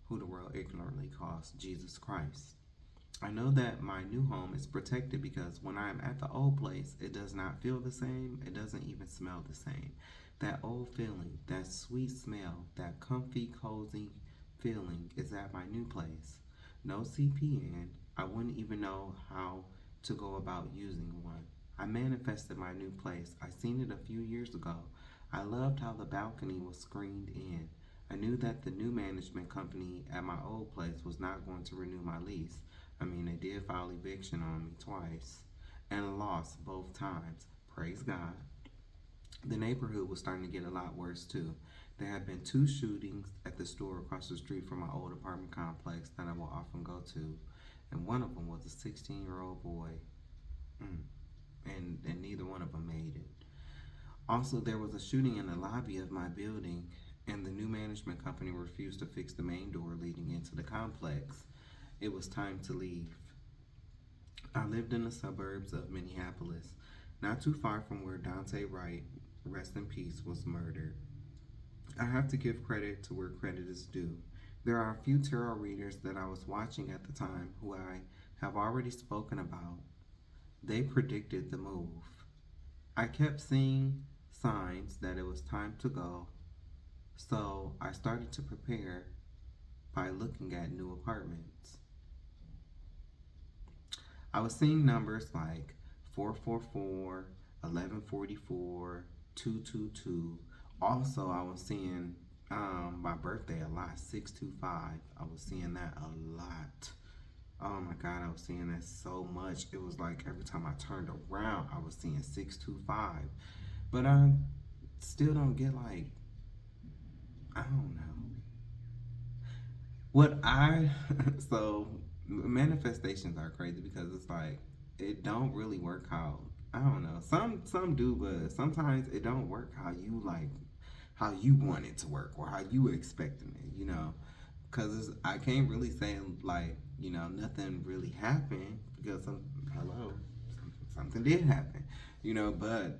who the world ignorantly calls Jesus Christ. I know that my new home is protected because when I am at the old place, it does not feel the same. It doesn't even smell the same. That old feeling, that sweet smell, that comfy, cozy feeling is at my new place. No CPN. I wouldn't even know how to go about using one. I manifested my new place. I seen it a few years ago. I loved how the balcony was screened in. I knew that the new management company at my old place was not going to renew my lease. I mean, they did file eviction on me twice and lost both times. Praise God. The neighborhood was starting to get a lot worse too. There had been two shootings at the store across the street from my old apartment complex that I will often go to, and one of them was a 16-year-old boy, mm. and neither one of them made it. Also, there was a shooting in the lobby of my building, and the new management company refused to fix the main door leading into the complex. It was time to leave. I lived in the suburbs of Minneapolis, not too far from where Dante Wright, rest in peace, was murdered. I have to give credit to where credit is due. There are a few tarot readers that I was watching at the time who I have already spoken about. They predicted the move. I kept seeing signs that it was time to go, so I started to prepare by looking at new apartments. I was seeing numbers like 444, 1144, 222. Also, I was seeing my birthday a lot, 625. I was seeing that a lot. Oh my God, I was seeing that so much. It was like every time I turned around, I was seeing 625. But I still don't get like, I don't know. What I so manifestations are crazy because it's like it don't really work how I don't know. Some do, but sometimes it don't work how you like how you want it to work or how you expecting it. Because I can't really say like nothing really happened because hello something did happen. But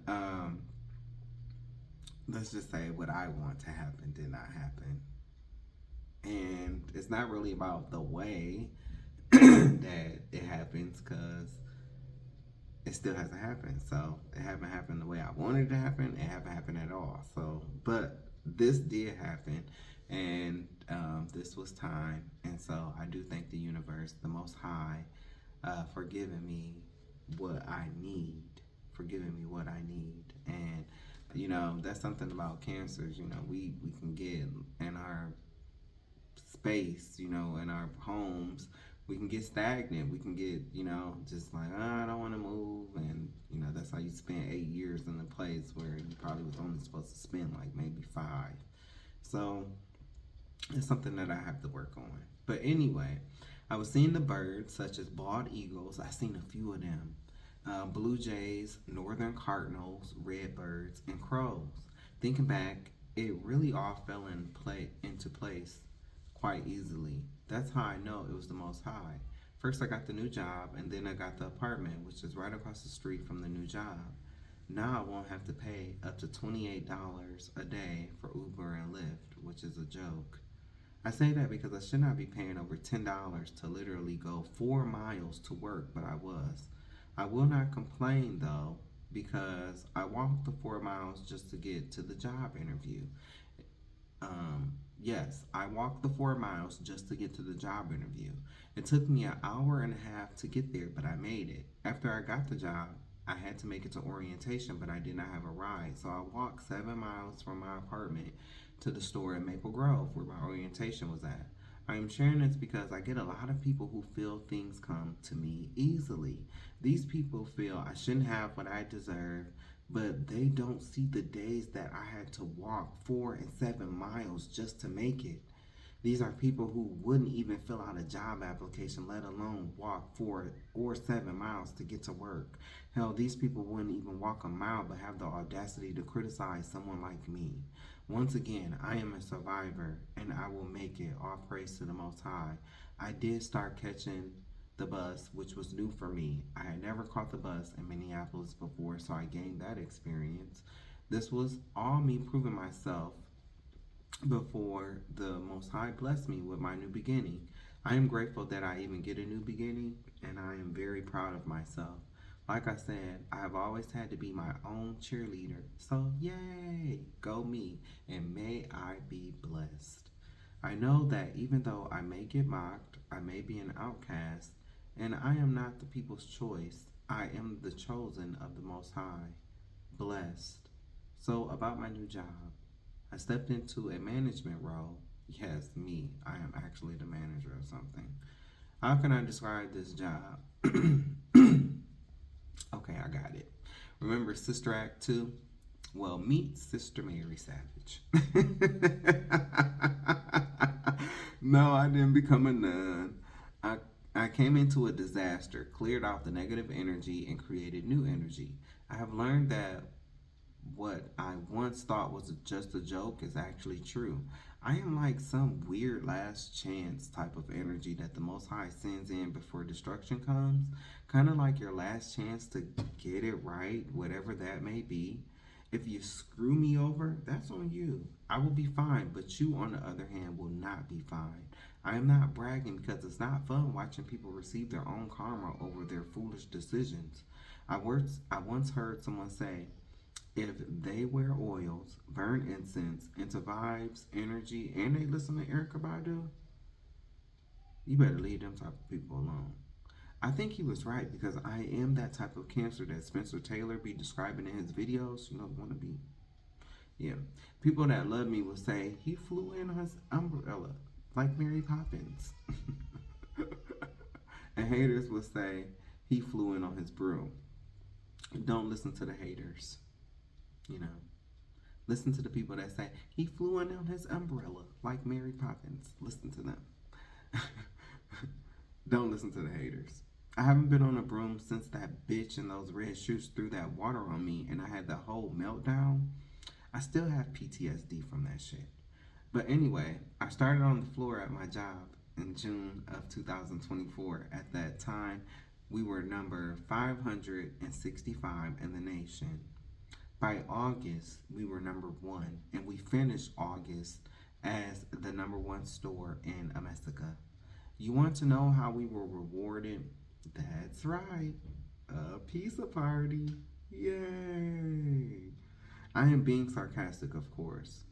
let's just say what I want to happen did not happen, and it's not really about the way that it happens because it still hasn't happened. So it haven't happened the way I wanted it to happen. It haven't happened at all. So, but this did happen, and this was time. And so I do thank the universe, the Most High, for giving me what I need, for giving me what I need. And that's something about cancers. We can get in our space, in our homes, we can get stagnant. We can get, just like, oh, I don't want to move. And, that's how you spend 8 years in a place where you probably was only supposed to spend like maybe 5. So it's something that I have to work on. But anyway, I was seeing the birds such as bald eagles. I seen a few of them. Blue jays, northern cardinals, redbirds, and crows. Thinking back, it really all fell into place quite easily. That's how I know it was the Most High. First, I got the new job, and then I got the apartment, which is right across the street from the new job. Now I won't have to pay up to $28 a day for Uber and Lyft, which is a joke. I say that because I should not be paying over $10 to literally go 4 miles to work, but I was. I will not complain though, because I walked the 4 miles just to get to the job interview. Yes, I walked the 4 miles just to get to the job interview. It took me an hour and a half to get there, but I made it. After I got the job, I had to make it to orientation, but I did not have a ride, so I walked 7 miles from my apartment to the store in Maple Grove where my orientation was at. I am sharing this because I get a lot of people who feel things come to me easily. These people feel I shouldn't have what I deserve, but they don't see the days that I had to walk 4 and 7 miles just to make it. These are people who wouldn't even fill out a job application, let alone walk 4 or 7 miles to get to work. Hell, these people wouldn't even walk a mile but have the audacity to criticize someone like me. Once again, I am a survivor and I will make it. All praise to the Most High. I did start catching the bus, which was new for me. I had never caught the bus in Minneapolis before, so I gained that experience. This was all me proving myself before the Most High blessed me with my new beginning. I am grateful that I even get a new beginning, and I am very proud of myself. Like I said, I have always had to be my own cheerleader. So, yay! Go me, and may I be blessed. I know that even though I may get mocked, I may be an outcast, and I am not the people's choice, I am the chosen of the Most High, blessed. So, about my new job. I stepped into a management role. Yes, me. I am actually the manager of something. How can I describe this job? Okay, I got it. Remember Sister Act 2? Well, meet Sister Mary Savage. No, I didn't become a nun. I, I came into a disaster, cleared out the negative energy, and created new energy. I have learned that what I once thought was just a joke is actually true. I am like some weird last chance type of energy that the Most High sends in before destruction comes. Kind of like your last chance to get it right, whatever that may be. If you screw me over, that's on you. I will be fine, but you, on the other hand, will not be fine. I am not bragging because it's not fun watching people receive their own karma over their foolish decisions. I once heard someone say, if they wear oils, burn incense into vibes, energy, and they listen to Erica Badu, you better leave them type of people alone. I think he was right because I am that type of cancer that Spencer Taylor be describing in his videos. You know, want to be. Yeah. People that love me will say he flew in on his umbrella like Mary Poppins. And haters will say he flew in on his broom. Don't listen to the haters. You know, listen to the people that say he flew in on his umbrella like Mary Poppins. Listen to them. Don't listen to the haters. I haven't been on a broom since that bitch in those red shoes threw that water on me and I had the whole meltdown. I still have PTSD from that shit. But anyway, I started on the floor at my job in June of 2024. At that time, we were number 565 in the nation. By August, we were number 1, and we finished August as the number 1 store in Amesica. You want to know how we were rewarded? That's right, a pizza party. Yay! I am being sarcastic, of course.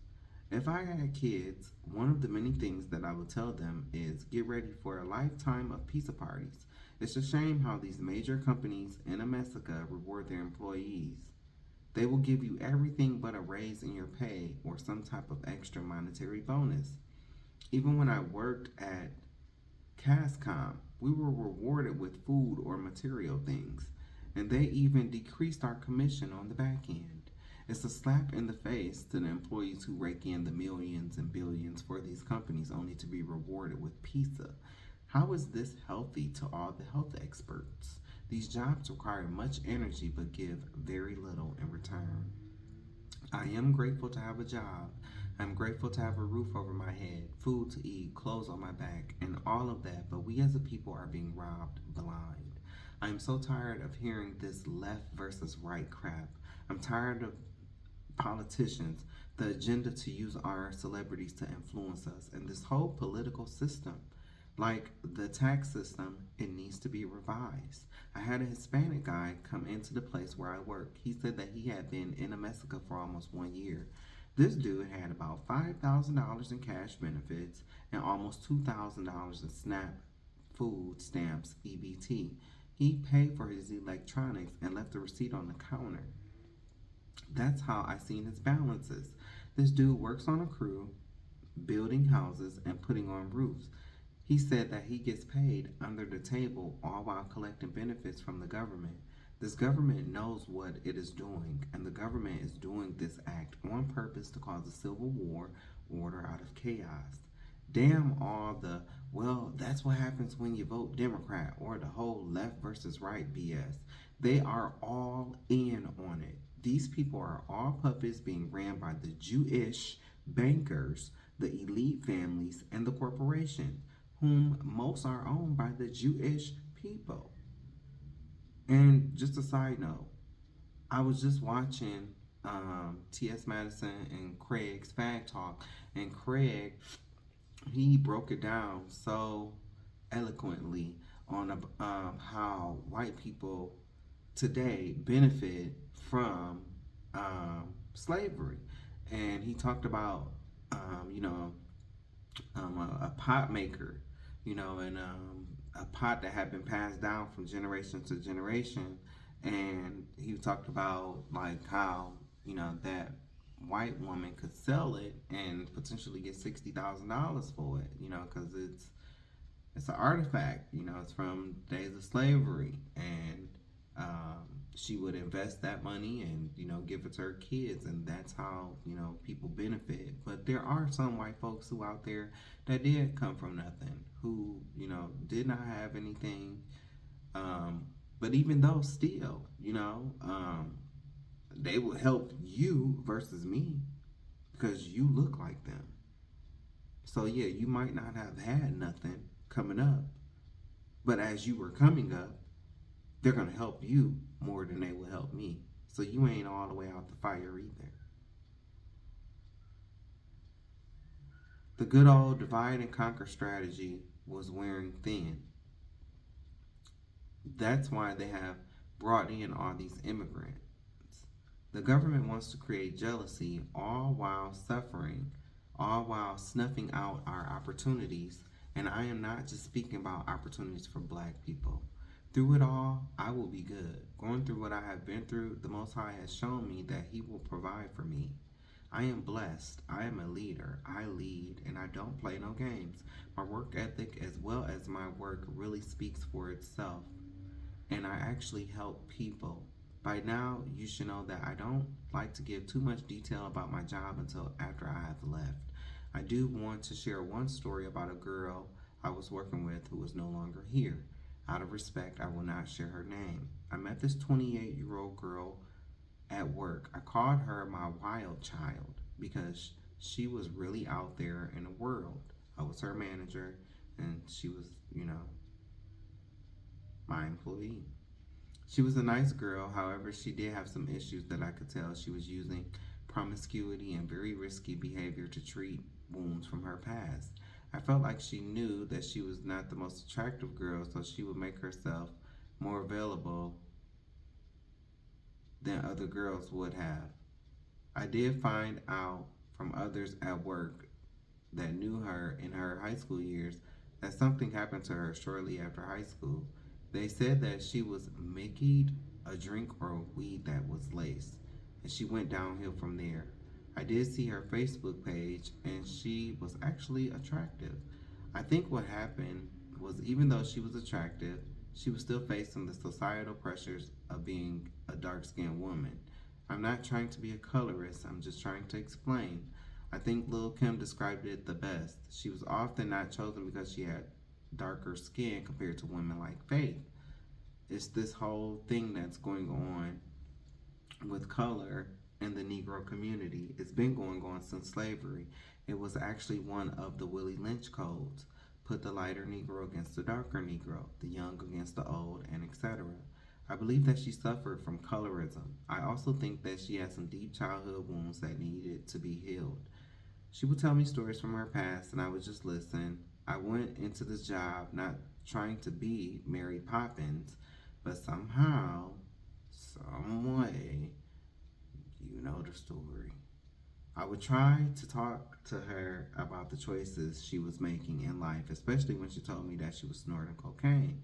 If I had kids, one of the many things that I would tell them is get ready for a lifetime of pizza parties. It's a shame how these major companies in Amesica reward their employees. They will give you everything but a raise in your pay or some type of extra monetary bonus. Even when I worked at Cascom, we were rewarded with food or material things, and they even decreased our commission on the back end. It's a slap in the face to the employees who rake in the millions and billions for these companies only to be rewarded with pizza. How is this healthy to all the health experts? These jobs require much energy but give very little in return. I am grateful to have a job. I'm grateful to have a roof over my head, food to eat, clothes on my back, and all of that, but we as a people are being robbed blind. I am so tired of hearing this left versus right crap. I'm tired of politicians, the agenda to use our celebrities to influence us, and this whole political system. Like the tax system, it needs to be revised. I had a Hispanic guy come into the place where I work. He said that he had been in Mexico for almost 1 year. This dude had about $5,000 in cash benefits and almost $2,000 in SNAP food stamps EBT. He paid for his electronics and left the receipt on the counter. That's how I seen his balances. This dude works on a crew, building houses and putting on roofs. He said that he gets paid under the table all while collecting benefits from the government. This government knows what it is doing, and the government is doing this act on purpose to cause a civil war, order out of chaos. Damn all the, well, that's what happens when you vote Democrat, or the whole left versus right BS. They are all in on it. These people are all puppets being ran by the Jewish bankers, the elite families, and the corporations, whom most are owned by the Jewish people. And just a side note, I was just watching T.S. Madison and Craig's Fag Talk, and Craig, he broke it down so eloquently on how white people today benefit from slavery. And he talked about, you know, a pot maker, and a pot that had been passed down from generation to generation. And he talked about like how that white woman could sell it and potentially get $60,000 for it, because it's an artifact. It's from days of slavery, and she would invest that money and give it to her kids, and that's how people benefit. But there are some white folks who out there that did come from nothing, who did not have anything. But even though still, they will help you versus me because you look like them. So yeah, you might not have had nothing coming up, but as you were coming up, they're gonna help you more than they will help me. So you ain't all the way out the fire either. The good old divide and conquer strategy was wearing thin. That's why they have brought in all these immigrants. The government wants to create jealousy, all while suffering, all while snuffing out our opportunities. And I am not just speaking about opportunities for black people. Through it all, I will be good. Going through what I have been through, the Most High has shown me that He will provide for me. I am blessed. I am a leader. I lead, and I don't play no games. My work ethic, as well as my work, really speaks for itself, and I actually help people. By now, you should know that I don't like to give too much detail about my job until after I have left. I do want to share one story about a girl I was working with who is no longer here. Out of respect, I will not share her name. I met this 28-year-old girl at work. I called her my wild child because she was really out there in the world. I was her manager, and she was, my employee. She was a nice girl, however, she did have some issues that I could tell. She was using promiscuity and very risky behavior to treat wounds from her past. I felt like she knew that she was not the most attractive girl, so she would make herself more available than other girls would have. I did find out from others at work that knew her in her high school years that something happened to her shortly after high school. They said that she was Mickeyed a drink or weed that was laced, and she went downhill from there. I did see her Facebook page, and she was actually attractive. I think what happened was, even though she was attractive, she was still facing the societal pressures of being a dark skinned woman. I'm not trying to be a colorist, I'm just trying to explain. I think Lil Kim described it the best. She was often not chosen because she had darker skin compared to women like Faith. It's this whole thing that's going on with color in the Negro community. It's been going on since slavery. It was actually one of the Willie Lynch codes. Put the lighter Negro against the darker Negro, the young against the old, and etc. I believe that she suffered from colorism. I also think that she had some deep childhood wounds that needed to be healed. She would tell me stories from her past, and I would just listen. I went into this job not trying to be Mary Poppins, but somehow, some way, you know the story. I would try to talk to her about the choices she was making in life, especially when she told me that she was snorting cocaine.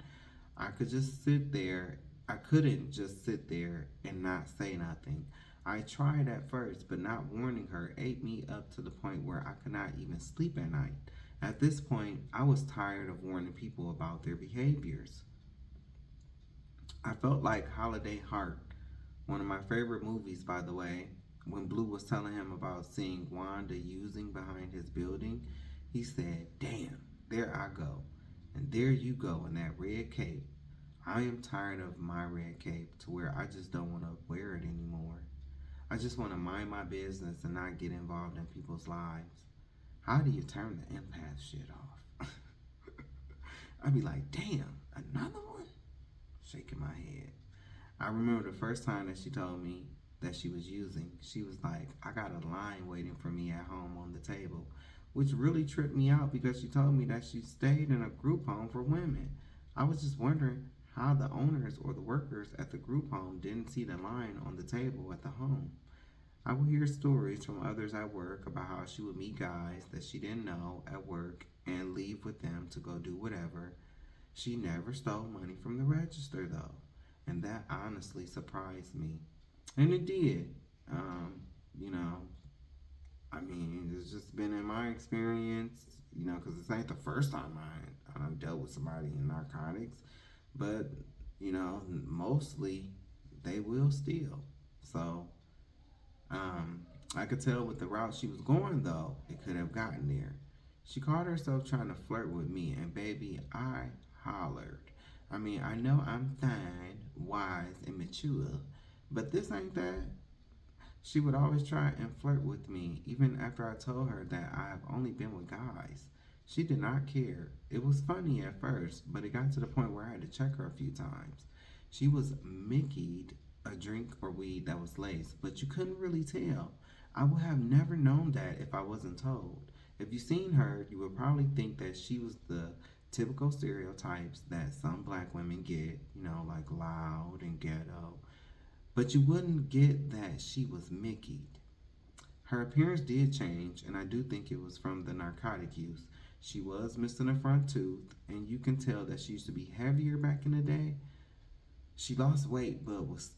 I could just sit there. I couldn't just sit there and not say nothing. I tried at first, but not warning her ate me up to the point where I could not even sleep at night. At this point, I was tired of warning people about their behaviors. I felt like Holiday Heart, one of my favorite movies, by the way. When Blue was telling him about seeing Wanda using behind his building, he said, "Damn, there I go. And there you go in that red cape. I am tired of my red cape to where I just don't want to wear it anymore. I just want to mind my business and not get involved in people's lives." How do you turn the empath shit off? I'd be like, "Damn, another one?" Shaking my head. I remember the first time that she told me that she was using, she was like, "I got a line waiting for me at home on the table," which really tripped me out because she told me that she stayed in a group home for women. I was just wondering how the owners or the workers at the group home didn't see the line on the table at the home. I would hear stories from others at work about how she would meet guys that she didn't know at work and leave with them to go do whatever. She never stole money from the register though, and that honestly surprised me. And it did. Um, you know, I mean, it's just been in my experience, because this ain't the first time I done dealt with somebody in narcotics, but, mostly they will steal. So, I could tell with the route she was going, though, it could have gotten there. She caught herself trying to flirt with me, and baby, I hollered. I mean, I know I'm fine, wise, and mature, but this ain't that. She would always try and flirt with me, even after I told her that I have only been with guys. She did not care. It was funny at first, but it got to the point where I had to check her a few times. She was Mickey'd a drink or weed that was laced, but you couldn't really tell. I would have never known that if I wasn't told. If you seen her, you would probably think that she was the typical stereotypes that some black women get, like loud and ghetto, but you wouldn't get that she was Mickey'd. Her appearance did change, and I do think it was from the narcotic use. She was missing a front tooth, and you can tell that she used to be heavier back in the day. She lost weight, but was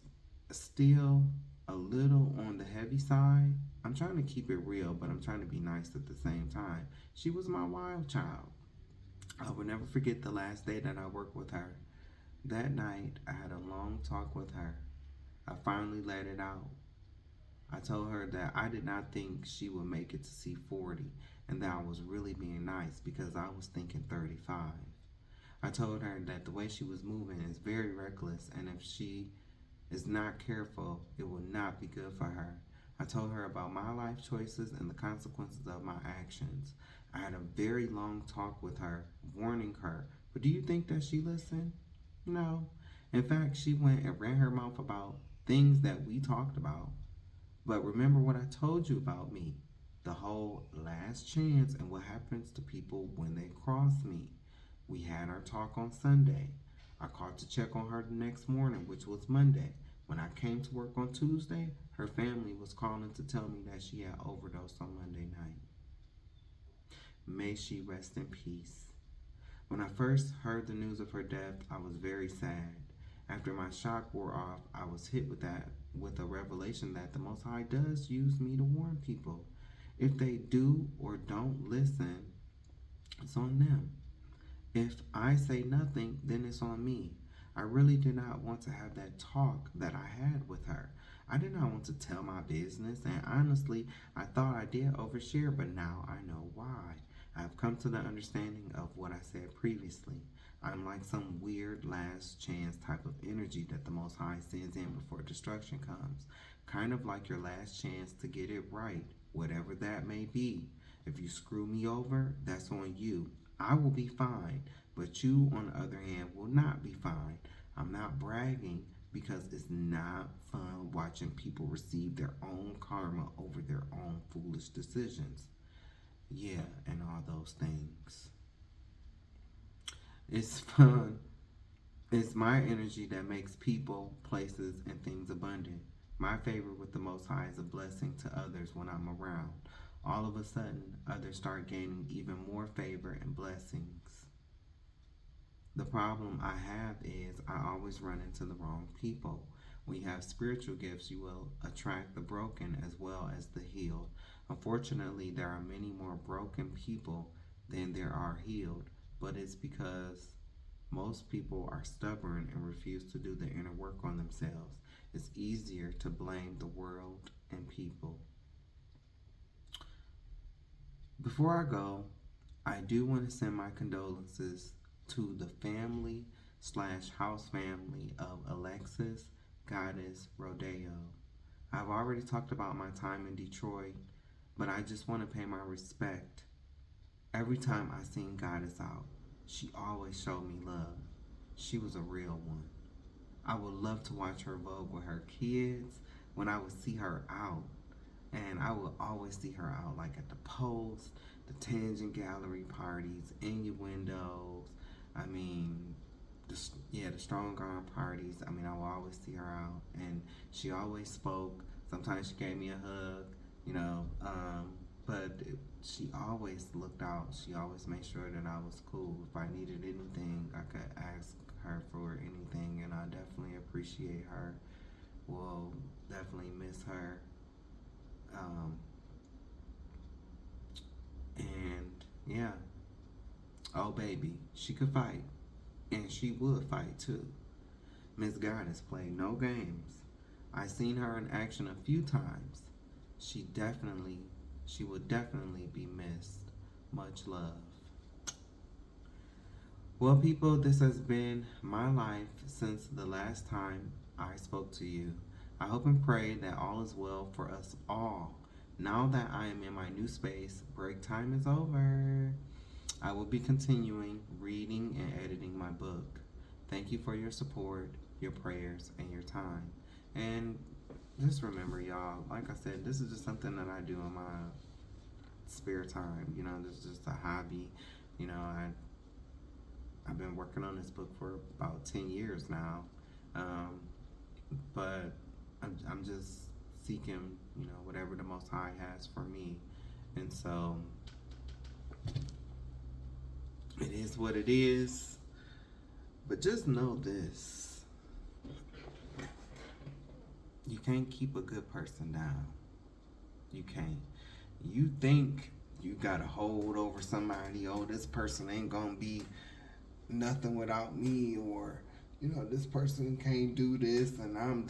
still a little on the heavy side. I'm trying to keep it real, but I'm trying to be nice at the same time. She was my wild child. I will never forget the last day that I worked with her. That night, I had a long talk with her. I finally let it out. I told her that I did not think she would make it to see 40 and that I was really being nice because I was thinking 35. I told her that the way she was moving is very reckless and if she is not careful, it will not be good for her. I told her about my life choices and the consequences of my actions. I had a very long talk with her, warning her, but do you think that she listened? No. In fact, she went and ran her mouth about things that we talked about. But remember what I told you about me, the whole last chance and what happens to people when they cross me. We had our talk on Sunday. I called to check on her the next morning, which was Monday. When I came to work on Tuesday, her family was calling to tell me that she had overdosed on Monday night. May she rest in peace. When I first heard the news of her death, I was very sad. After my shock wore off, I was hit with a revelation that the Most High does use me to warn people. If they do or don't listen, it's on them. If I say nothing, then it's on me. I really did not want to have that talk that I had with her. I did not want to tell my business, and honestly, I thought I did overshare, but now I know why. I have come to the understanding of what I said previously. I'm like some weird last chance type of energy that the Most High sends in before destruction comes. Kind of like your last chance to get it right, whatever that may be. If you screw me over, that's on you. I will be fine, but you, on the other hand, will not be fine. I'm not bragging, because it's not fun watching people receive their own karma over their own foolish decisions. Yeah, and all those things. It's fun. It's my energy that makes people, places, and things abundant. My favor with the Most High is a blessing to others when I'm around. All of a sudden, others start gaining even more favor and blessings. The problem I have is I always run into the wrong people. When you have spiritual gifts, you will attract the broken as well as the healed. Unfortunately, there are many more broken people than there are healed, but it's because most people are stubborn and refuse to do the inner work on themselves. It's easier to blame the world and people. Before I go, I do want to send my condolences to the family slash house family of Alexis Goddess Rodeo. I've already talked about my time in Detroit, but I just want to pay my respect. Every time I seen Goddess out, she always showed me love. She was a real one. I would love to watch her Vogue with her kids when I would see her out. And I would always see her out like at the post, the tangent gallery parties, innuendos. I mean, the strong arm parties. I mean, I would always see her out, and she always spoke. Sometimes she gave me a hug, you know. She always looked out. She always made sure that I was cool. If I needed anything, I could ask her for anything, and I definitely appreciate her. Will definitely miss her. Um, and yeah, oh baby, she could fight, and she would fight too. Miss Goddess played no games. I seen her in action a few times. She definitely, she would definitely be missed. Much love. Well, people, this has been my life since the last time I spoke to you. I hope and pray that all is well for us all. Now that I am in my new space, break time is over. I will be continuing reading and editing my book. Thank you for your support, your prayers, and your time. And just remember, y'all, like I said, this is just something that I do in my spare time. You know, this is just a hobby. You know, I've been working on this book for about 10 years now. Um, but I'm just seeking, you know, whatever the Most High has for me. And so it is what it is. But just know this: you can't keep a good person down. You can't. You think you got a hold over somebody, oh, this person ain't gonna be nothing without me, or you know, this person can't do this and I'm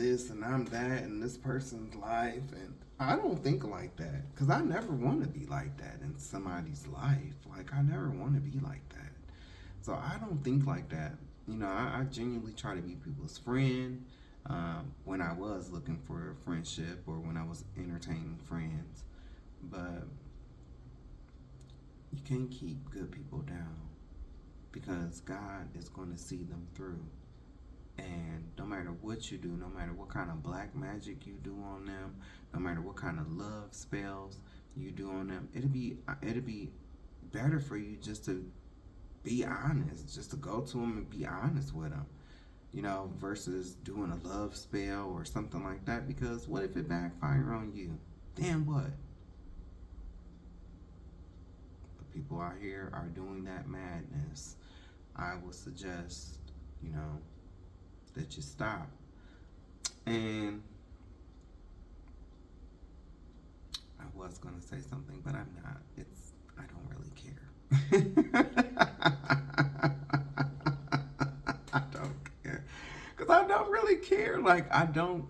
that in this person's life. And I don't think like that, because I never want to be like that in somebody's life. Like, I never want to be like that. So I don't think like that. You know, I genuinely try to be people's friend, when I was looking for a friendship or when I was entertaining friends. But you can't keep good people down, because God is going to see them through. And no matter what you do, no matter what kind of black magic you do on them, no matter what kind of love spells you do on them, it'll be better for you just to be honest, just to go to them and be honest with them, you know, versus doing a love spell or something like that. Because what if it backfire on you? Then what? The people out here are doing that madness. I would suggest, you know, that you stop. And I was gonna say something, but I'm not. I don't really care. I don't care. Cause I don't really care. Like, I don't.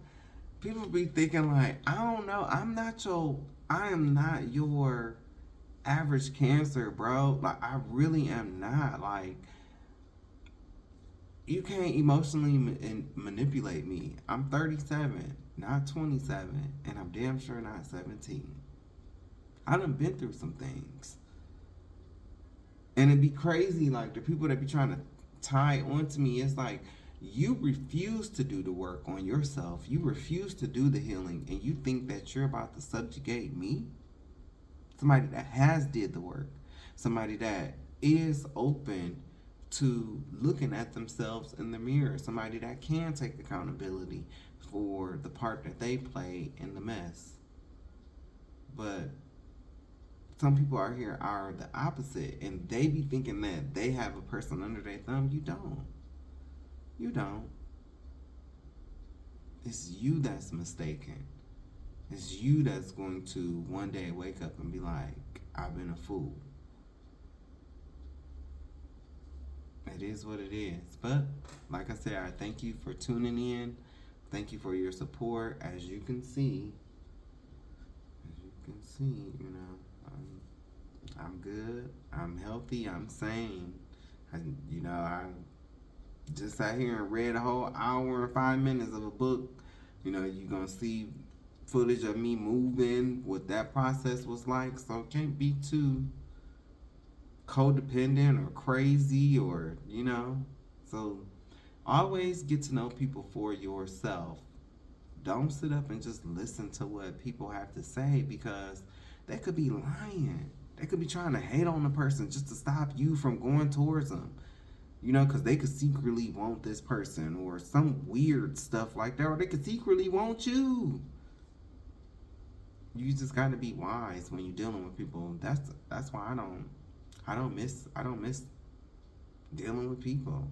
People be thinking like, I don't know. I am not your average Cancer, bro. Like, I really am not. Like, you can't emotionally manipulate me. I'm 37, not 27, and I'm damn sure not 17. I done been through some things. And it'd be crazy, like, the people that be trying to tie onto me, it's like, You refuse to do the work on yourself. You refuse to do the healing, and you think that you're about to subjugate me? Somebody that has did the work. Somebody that is open to looking at themselves in the mirror. Somebody that can take accountability for the part that they play in the mess. But some people out here are the opposite, and they be thinking that they have a person under their thumb. You don't. You don't. It's you that's mistaken. It's you that's going to one day wake up and be like, I've been a fool. It is what it is. But like I said, I thank you for tuning in. Thank you for your support. As you can see, I'm good. I'm healthy. I'm sane. I just sat here and read a whole hour and 5 minutes of a book. You're gonna see footage of me moving, what that process was like. So can't be too codependent or crazy or. So always get to know people for yourself. Don't sit up and just listen to what people have to say, because they could be lying. They could be trying to hate on the person just to stop you from going towards them. Because they could secretly want this person or some weird stuff like that, or they could secretly want you. You just got to be wise when you're dealing with people. That's why I don't miss dealing with people.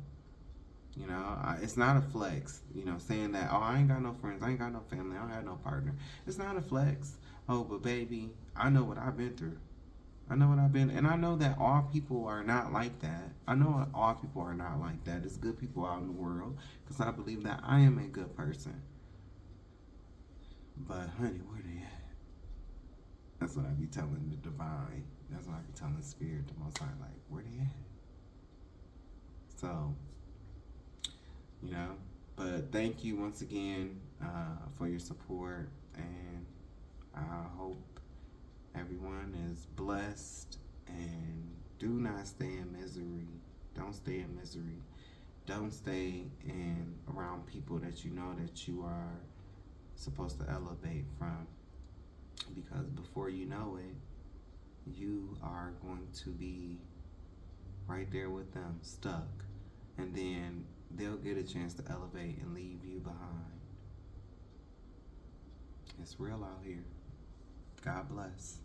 It's not a flex. Saying that, oh, I ain't got no friends, I ain't got no family, I don't have no partner. It's not a flex. Oh, but baby, I know what I've been through. I know what I've been, and I know that all people are not like that. I know all people are not like that. There's good people out in the world, because I believe that I am a good person. But honey, where they at? That's what I be telling the divine. That's what I be telling spirit, the most high, like, where they at? So, you know, but thank you once again for your support, and I hope everyone is blessed, and do not stay in misery. Don't stay in misery. Don't stay in around people that you know that you are supposed to elevate from, because before you know it, you are going to be right there with them, stuck, and then they'll get a chance to elevate and leave you behind. It's real out here. God bless.